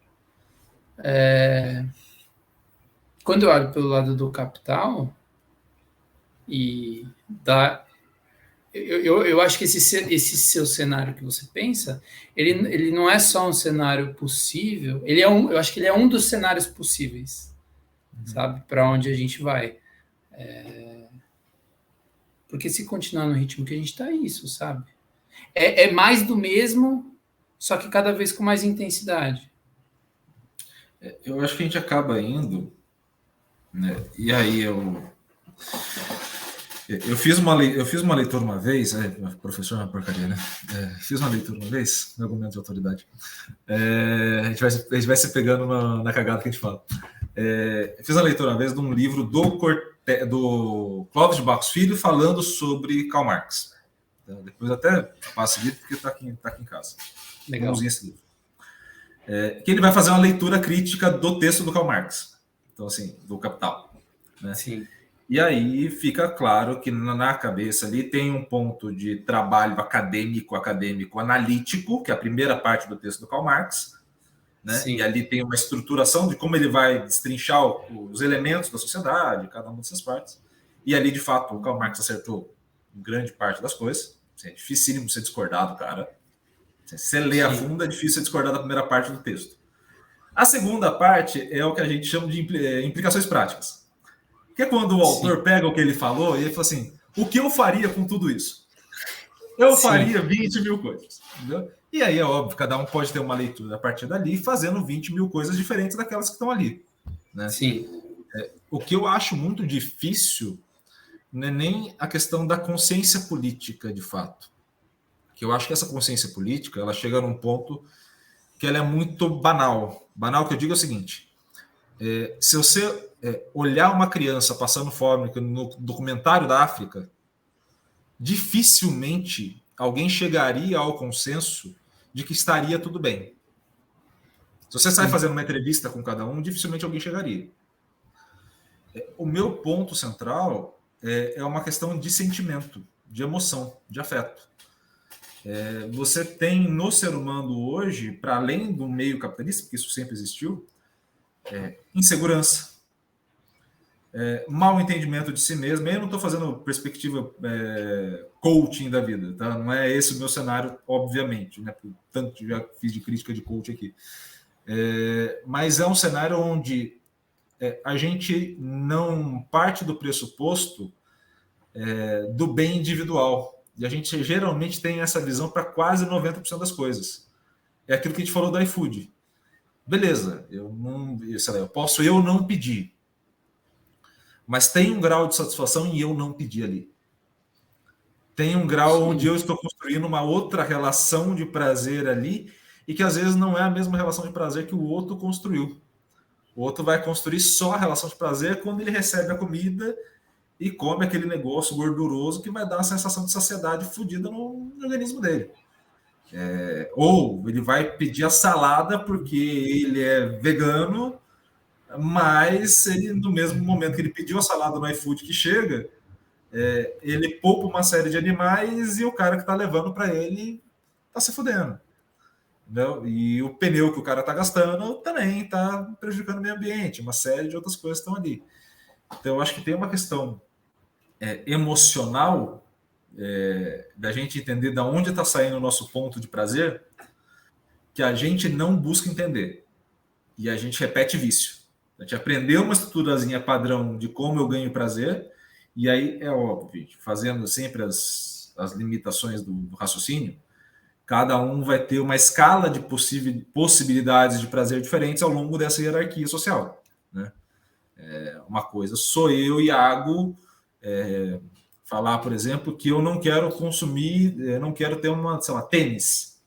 Quando eu olho pelo lado do capital, eu acho que esse seu cenário que você pensa, ele não é só um cenário possível, eu acho que ele é um dos cenários possíveis, sabe? Para onde a gente vai. Porque se continuar no ritmo que a gente está, isso, sabe? É mais do mesmo, só que cada vez com mais intensidade. Eu acho que a gente acaba indo, né? E aí eu fiz uma leitura uma vez, professor é uma porcaria, né? Fiz uma leitura uma vez, no argumento de autoridade. A gente vai se pegando na cagada que a gente fala. Fiz uma leitura uma vez de um livro do Clóvis de Barros Filho falando sobre Karl Marx. Então, depois até passo o livro porque está aqui em casa. Legal. Esse livro. Que ele vai fazer uma leitura crítica do texto do Karl Marx. Então, assim, do Capital. Né? Sim. E aí fica claro que na cabeça ali tem um ponto de trabalho acadêmico, analítico, que é a primeira parte do texto do Karl Marx, né? E Sim. ali tem uma estruturação de como ele vai destrinchar os elementos da sociedade, cada uma dessas partes. E ali, de fato, o Karl Marx acertou grande parte das coisas. É dificílimo você discordar do cara. Se você lê a fundo, é difícil você discordar da primeira parte do texto. A segunda parte é o que a gente chama de implicações práticas. Que é quando o autor pega o que ele falou e ele fala assim, o que eu faria com tudo isso? Eu faria 20 mil coisas. Entendeu? E aí é óbvio, cada um pode ter uma leitura a partir dali, fazendo 20 mil coisas diferentes daquelas que estão ali. Né? Sim. O que eu acho muito difícil não é nem a questão da consciência política, de fato. Que eu acho que essa consciência política, ela chega num ponto que ela é muito banal. Banal que eu digo é o seguinte, se você olhar uma criança passando fome no documentário da África, dificilmente alguém chegaria ao consenso de que estaria tudo bem. Se você sai fazendo uma entrevista com cada um, dificilmente alguém chegaria. O meu ponto central é uma questão de sentimento, de emoção, de afeto. Você tem no ser humano hoje, para além do meio capitalista, porque isso sempre existiu, insegurança, mau entendimento de si mesmo. Eu não estou fazendo perspectiva coaching da vida, tá? Não é esse o meu cenário, obviamente, né? Tanto que já fiz de crítica de coach aqui. Mas é um cenário onde a gente não parte do pressuposto do bem individual. E a gente geralmente tem essa visão para quase 90% das coisas. É aquilo que a gente falou do iFood. Beleza, eu posso não pedir. Mas tem um grau de satisfação em eu não pedir ali. Tem um grau onde eu estou construindo uma outra relação de prazer ali e que às vezes não é a mesma relação de prazer que o outro construiu. O outro vai construir só a relação de prazer quando ele recebe a comida e come aquele negócio gorduroso que vai dar uma sensação de saciedade fodida no organismo dele. Ou ele vai pedir a salada porque ele é vegano, mas ele, no mesmo momento que ele pediu a salada no iFood que chega, ele poupa uma série de animais e o cara que está levando para ele está se fudendo. Entendeu? E o pneu que o cara está gastando também está prejudicando o meio ambiente, uma série de outras coisas estão ali. Então, eu acho que tem uma questão emocional da gente entender de onde está saindo o nosso ponto de prazer, que a gente não busca entender. E a gente repete vício. A gente aprendeu uma estruturazinha padrão de como eu ganho prazer, e aí é óbvio, fazendo sempre as limitações do raciocínio, cada um vai ter uma escala de possibilidades de prazer diferentes ao longo dessa hierarquia social. Né? Uma coisa, sou eu, Iago, falar, por exemplo, que eu não quero consumir, não quero ter tênis.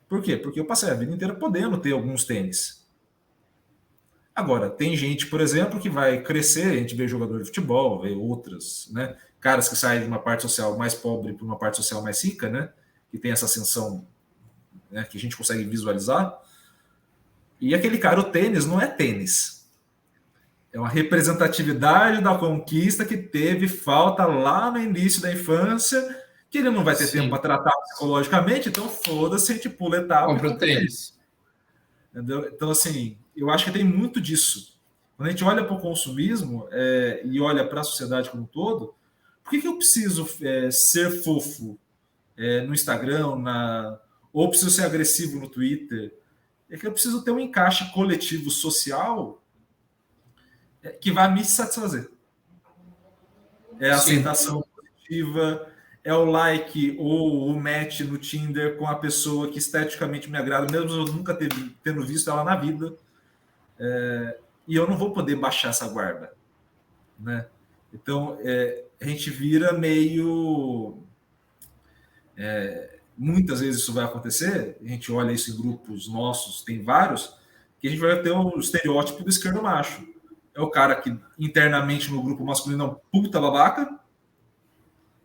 Por quê? Porque eu passei a vida inteira podendo ter alguns tênis. Agora, tem gente, por exemplo, que vai crescer, a gente vê jogador de futebol, vê outras, né? Caras que saem de uma parte social mais pobre para uma parte social mais rica, né? Que tem essa ascensão, né, que a gente consegue visualizar. E aquele cara, o tênis, não é tênis. É uma representatividade da conquista que teve falta lá no início da infância, que ele não vai ter tempo para tratar psicologicamente, então foda-se, a gente pula etapa. Compra o tênis. Entendeu? Então, assim, eu acho que tem muito disso. Quando a gente olha para o consumismo e olha para a sociedade como um todo, por que eu preciso ser fofo no Instagram, ou preciso ser agressivo no Twitter? É que eu preciso ter um encaixe coletivo social que vai me satisfazer. É a aceitação coletiva, é o like ou o match no Tinder com a pessoa que esteticamente me agrada, mesmo eu nunca tendo visto ela na vida. E eu não vou poder baixar essa guarda. Né? Então, a gente vira meio... muitas vezes isso vai acontecer, a gente olha isso em grupos nossos, tem vários, que a gente vai ter o estereótipo do esquerdo macho. É o cara que internamente no grupo masculino é um puta babaca.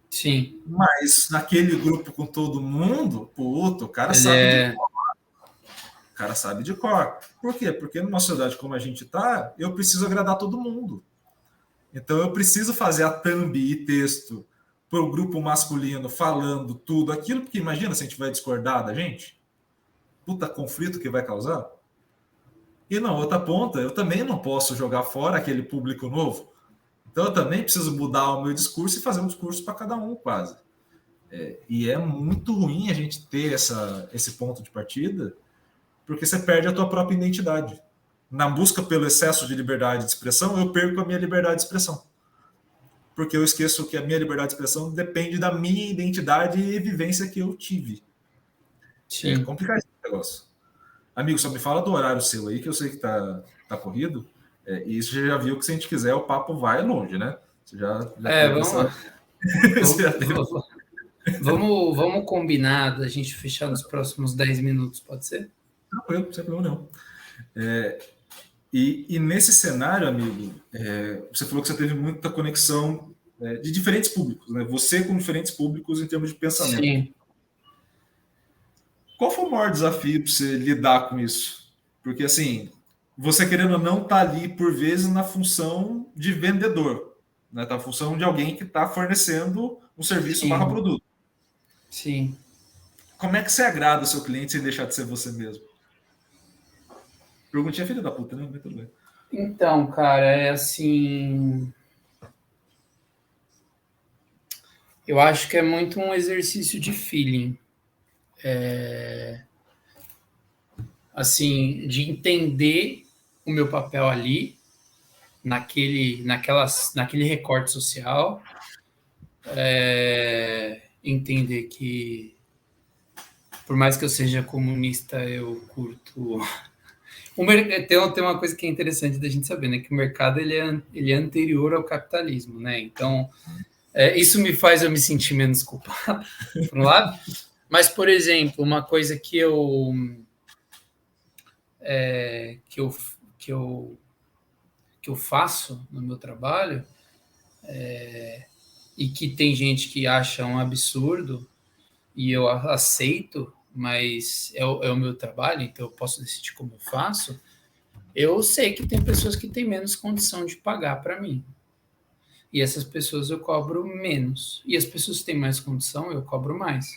Sim. Mas naquele grupo com todo mundo, puto, o cara sabe de cor. O cara sabe de cor. Por quê? Porque numa sociedade como a gente tá, eu preciso agradar todo mundo. Então eu preciso fazer a thumb e texto para o grupo masculino falando tudo aquilo, porque imagina se a gente vai discordar da gente. Puta conflito que vai causar. E na outra ponta, eu também não posso jogar fora aquele público novo. Então eu também preciso mudar o meu discurso e fazer um discurso para cada um, quase. E é muito ruim a gente ter esse ponto de partida, porque você perde a tua própria identidade. Na busca pelo excesso de liberdade de expressão, eu perco a minha liberdade de expressão. Porque eu esqueço que a minha liberdade de expressão depende da minha identidade e vivência que eu tive. Sim. É complicado esse negócio. Amigo, só me fala do horário seu aí, que eu sei que tá corrido. E você já viu que se a gente quiser, o papo vai longe, né? Você já teve vamos combinar da gente fechar nos próximos 10 minutos, pode ser? Não, sem problema não. E nesse cenário, amigo, você falou que você teve muita conexão de diferentes públicos, né? Você com diferentes públicos em termos de pensamento. Sim. Qual foi o maior desafio para você lidar com isso? Porque, assim, você querendo ou não tá ali, por vezes, na função de vendedor, né? Tá na função de alguém que está fornecendo um serviço Sim. barra produto. Sim. Como é que você agrada o seu cliente sem deixar de ser você mesmo? Perguntinha filha da puta, né? Mas tudo bem. Então, cara, é assim... Eu acho que é muito um exercício de feeling. Assim, de entender o meu papel ali, naquele recorte social, entender que, por mais que eu seja comunista, eu curto... Tem uma coisa que é interessante da gente saber, né? Que o mercado ele é anterior ao capitalismo, né? Então, isso me faz eu me sentir menos culpado, por um lado. Mas, por exemplo, uma coisa que eu faço no meu trabalho e que tem gente que acha um absurdo e eu aceito, mas é o meu trabalho, então eu posso decidir como eu faço. Eu sei que tem pessoas que têm menos condição de pagar para mim. E essas pessoas eu cobro menos. E as pessoas que têm mais condição, eu cobro mais.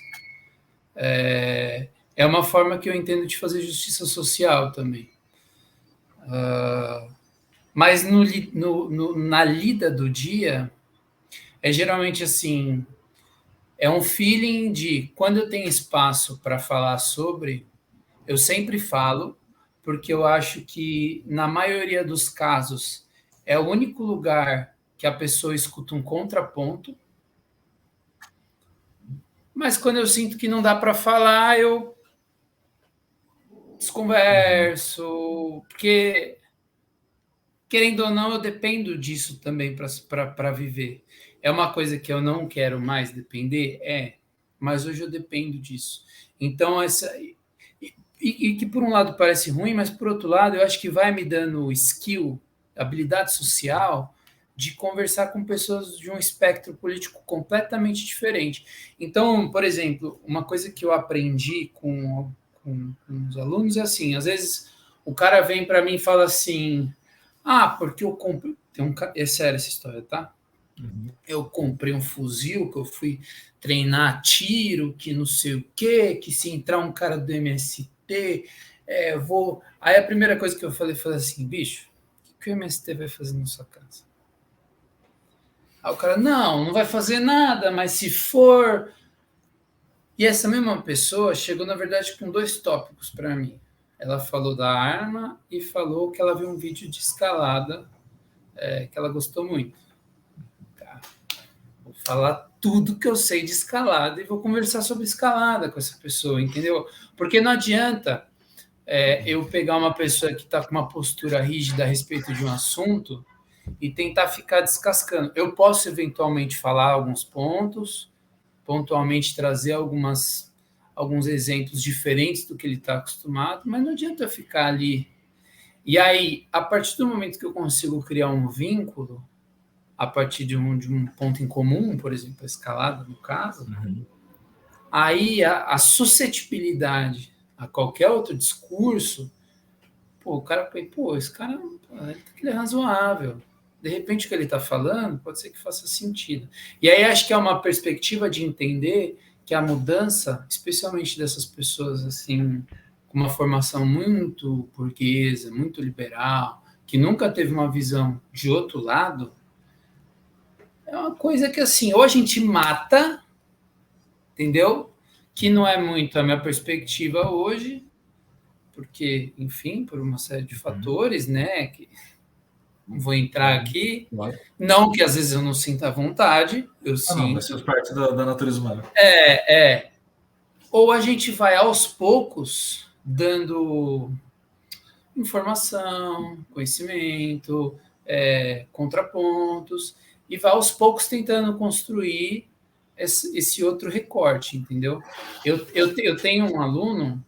É uma forma que eu entendo de fazer justiça social também. Mas na lida do dia, é geralmente assim, é um feeling de quando eu tenho espaço para falar sobre, eu sempre falo, porque eu acho que, na maioria dos casos, é o único lugar que a pessoa escuta um contraponto. Mas quando eu sinto que não dá para falar, eu desconverso, porque, querendo ou não, eu dependo disso também para viver. É uma coisa que eu não quero mais depender? Mas hoje eu dependo disso. Então, e que por um lado parece ruim, mas por outro lado eu acho que vai me dando skill, habilidade social de conversar com pessoas de um espectro político completamente diferente. Então, por exemplo, uma coisa que eu aprendi com os alunos é assim, às vezes o cara vem para mim e fala assim, porque eu comprei... É sério essa história, tá? Eu comprei um fuzil, que eu fui treinar tiro, que não sei o quê, que se entrar um cara do MST, vou... Aí a primeira coisa que eu falei assim, bicho, o que o MST vai fazer na sua casa? Aí o cara, não vai fazer nada, mas se for... E essa mesma pessoa chegou, na verdade, com 2 tópicos para mim. Ela falou da arma e falou que ela viu um vídeo de escalada que ela gostou muito. Tá. Vou falar tudo que eu sei de escalada e vou conversar sobre escalada com essa pessoa, entendeu? Porque não adianta eu pegar uma pessoa que está com uma postura rígida a respeito de um assunto e tentar ficar descascando. Eu posso, eventualmente, falar alguns pontos, pontualmente trazer alguns exemplos diferentes do que ele está acostumado, mas não adianta eu ficar ali. E aí, a partir do momento que eu consigo criar um vínculo, a partir de um ponto em comum, por exemplo, a escalada, no caso, aí a suscetibilidade a qualquer outro discurso, o cara pensa, esse cara ele é razoável. De repente, o que ele está falando pode ser que faça sentido. E aí acho que é uma perspectiva de entender que a mudança, especialmente dessas pessoas assim com uma formação muito burguesa, muito liberal, que nunca teve uma visão de outro lado, é uma coisa que, assim, ou a gente mata, entendeu? Que não é muito a minha perspectiva hoje, porque, enfim, por uma série de fatores, né, que não vou entrar aqui, não que às vezes eu não sinta vontade, eu sinto. Não, mas faz parte da natureza humana. Ou a gente vai aos poucos dando informação, conhecimento, contrapontos, e vai aos poucos tentando construir esse outro recorte, entendeu? Eu tenho um aluno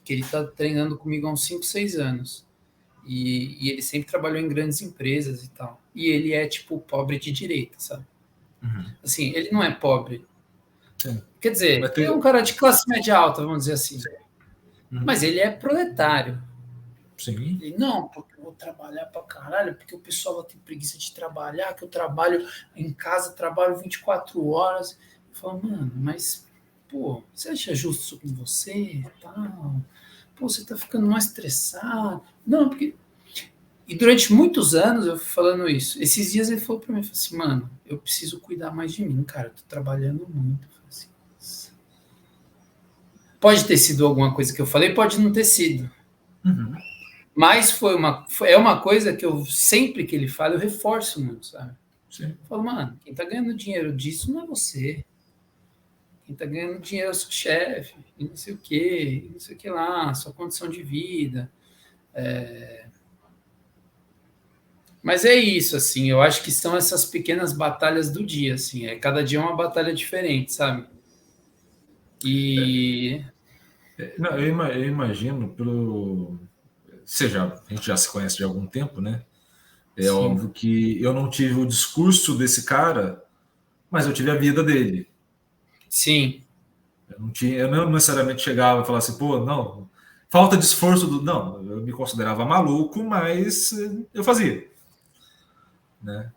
que ele está treinando comigo há uns 5, 6 anos, e ele sempre trabalhou em grandes empresas e tal, e ele é tipo pobre de direita, sabe? Assim, ele não é pobre. Sim. Quer dizer, é um cara de classe média alta, vamos dizer assim. Mas ele é proletário. Sim. Ele, não, porque eu vou trabalhar pra caralho, porque o pessoal vai ter preguiça de trabalhar, que eu trabalho em casa, trabalho 24 horas. Eu falo, mano, mas, pô, você acha justo isso com você? Tal? Pô, você tá ficando mais estressado. Não, porque... E durante muitos anos eu fui falando isso. Esses dias ele falou pra mim, falou assim, mano, eu preciso cuidar mais de mim, cara, eu tô trabalhando muito. Pode ter sido alguma coisa que eu falei, pode não ter sido. Mas é uma coisa que eu, sempre que ele fala, eu reforço muito, sabe? Sim. Eu falo, mano, quem tá ganhando dinheiro disso não é você. Quem tá ganhando dinheiro é o seu chefe, e não sei o quê, não sei o que lá, sua condição de vida. Mas é isso, assim, eu acho que são essas pequenas batalhas do dia, assim, cada dia é uma batalha diferente, sabe? E... Não, eu imagino pelo... a gente já se conhece de algum tempo, né? É Sim. Óbvio que eu não tive o discurso desse cara, mas eu tive a vida dele. Sim. Eu não necessariamente chegava e falava assim, pô, não, falta de esforço Não, eu me considerava maluco, mas eu fazia. Né?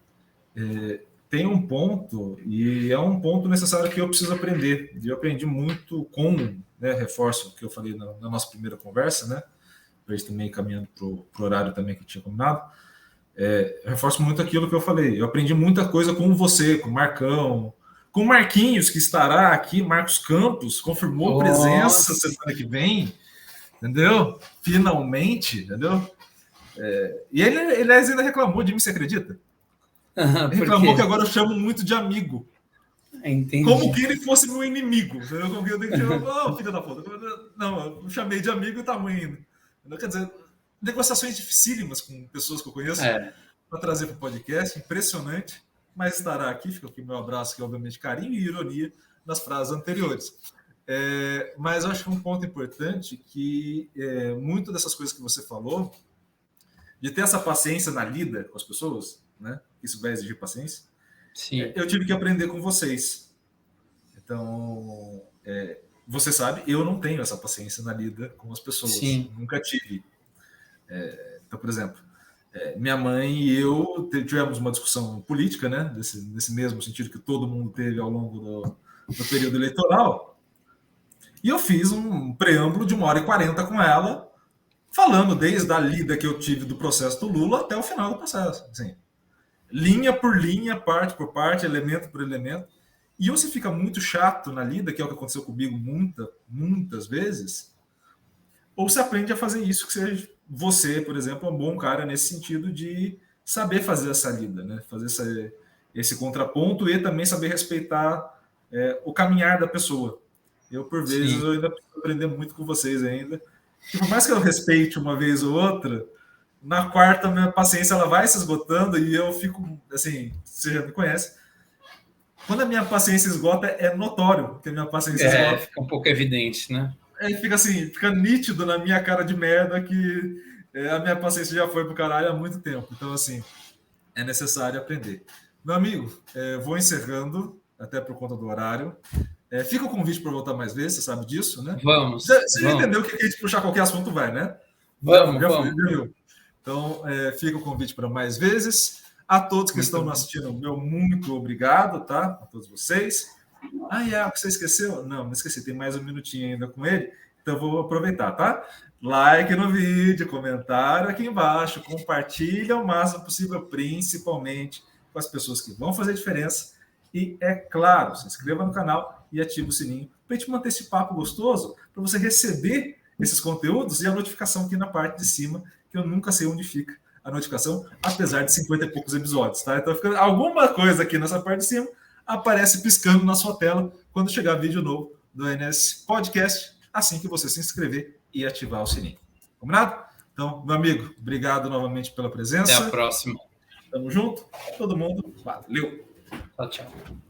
Tem um ponto, e é um ponto necessário que eu preciso aprender. E eu aprendi muito com, né, reforço o que eu falei na nossa primeira conversa, né? Para isso também caminhando para o horário também que tinha combinado. Eu reforço muito aquilo que eu falei. Eu aprendi muita coisa com você, com o Marcão, com o Marquinhos, que estará aqui, Marcos Campos, confirmou presença semana que vem, entendeu? Finalmente, entendeu? E ele ainda reclamou de mim, você acredita? Ele reclamou que agora eu chamo muito de amigo. Entendi. Como que ele fosse meu inimigo. Entendeu? Como que eu tenho que chamar, filho da puta. Não, eu chamei de amigo e tá ruim ainda. Quer dizer, negociações dificílimas com pessoas que eu conheço para trazer para o podcast, impressionante, mas estará aqui, fica aqui o meu abraço, que é obviamente carinho e ironia nas frases anteriores. Mas eu acho que um ponto importante que muito dessas coisas que você falou, de ter essa paciência na lida com as pessoas, né? Isso vai exigir paciência. Sim. Eu tive que aprender com vocês. Então, você sabe, eu não tenho essa paciência na lida com as pessoas. Sim. Nunca tive. Então, por exemplo, minha mãe e eu tivemos uma discussão política, né? Nesse mesmo sentido que todo mundo teve ao longo do período eleitoral. E eu fiz um preâmbulo de 1h40 com ela, falando desde a lida que eu tive do processo do Lula até o final do processo. Assim, linha por linha, parte por parte, elemento por elemento. E você fica muito chato na lida, que é o que aconteceu comigo muitas vezes, ou você aprende a fazer isso, que você, por exemplo, é um bom cara nesse sentido de saber fazer essa lida, né? Fazer esse contraponto e também saber respeitar o caminhar da pessoa. Eu, por vezes, eu ainda preciso aprender muito com vocês ainda. E por mais que eu respeite uma vez ou outra, na quarta minha paciência ela vai se esgotando e eu fico, assim, você já me conhece, quando a minha paciência esgota é notório que a minha paciência esgota. Fica um pouco evidente, né? Fica nítido na minha cara de merda que a minha paciência já foi pro caralho há muito tempo. Então, assim, é necessário aprender. Meu amigo, vou encerrando, até por conta do horário. Fica o convite para voltar mais vezes, você sabe disso, né? Vamos. Você já entendeu que a gente puxar qualquer assunto vai, né? Vamos. Viu? Então, fica o convite para mais vezes. A todos que estão nos assistindo, meu muito obrigado, tá? A todos vocês. Iago, você esqueceu? Não esqueci, tem mais um minutinho ainda com ele. Então, eu vou aproveitar, tá? Like no vídeo, comentário aqui embaixo, compartilha o máximo possível, principalmente com as pessoas que vão fazer diferença. E, é claro, se inscreva no canal e ative o sininho para a gente manter esse papo gostoso, para você receber esses conteúdos e a notificação aqui na parte de cima, que eu nunca sei onde fica a notificação, apesar de 50 e poucos episódios, tá? Então, fica alguma coisa aqui nessa parte de cima aparece piscando na sua tela quando chegar vídeo novo do NS Podcast, assim que você se inscrever e ativar o sininho. Combinado? Então, meu amigo, obrigado novamente pela presença. Até a próxima. Tamo junto. Todo mundo. Valeu. Tchau, tchau.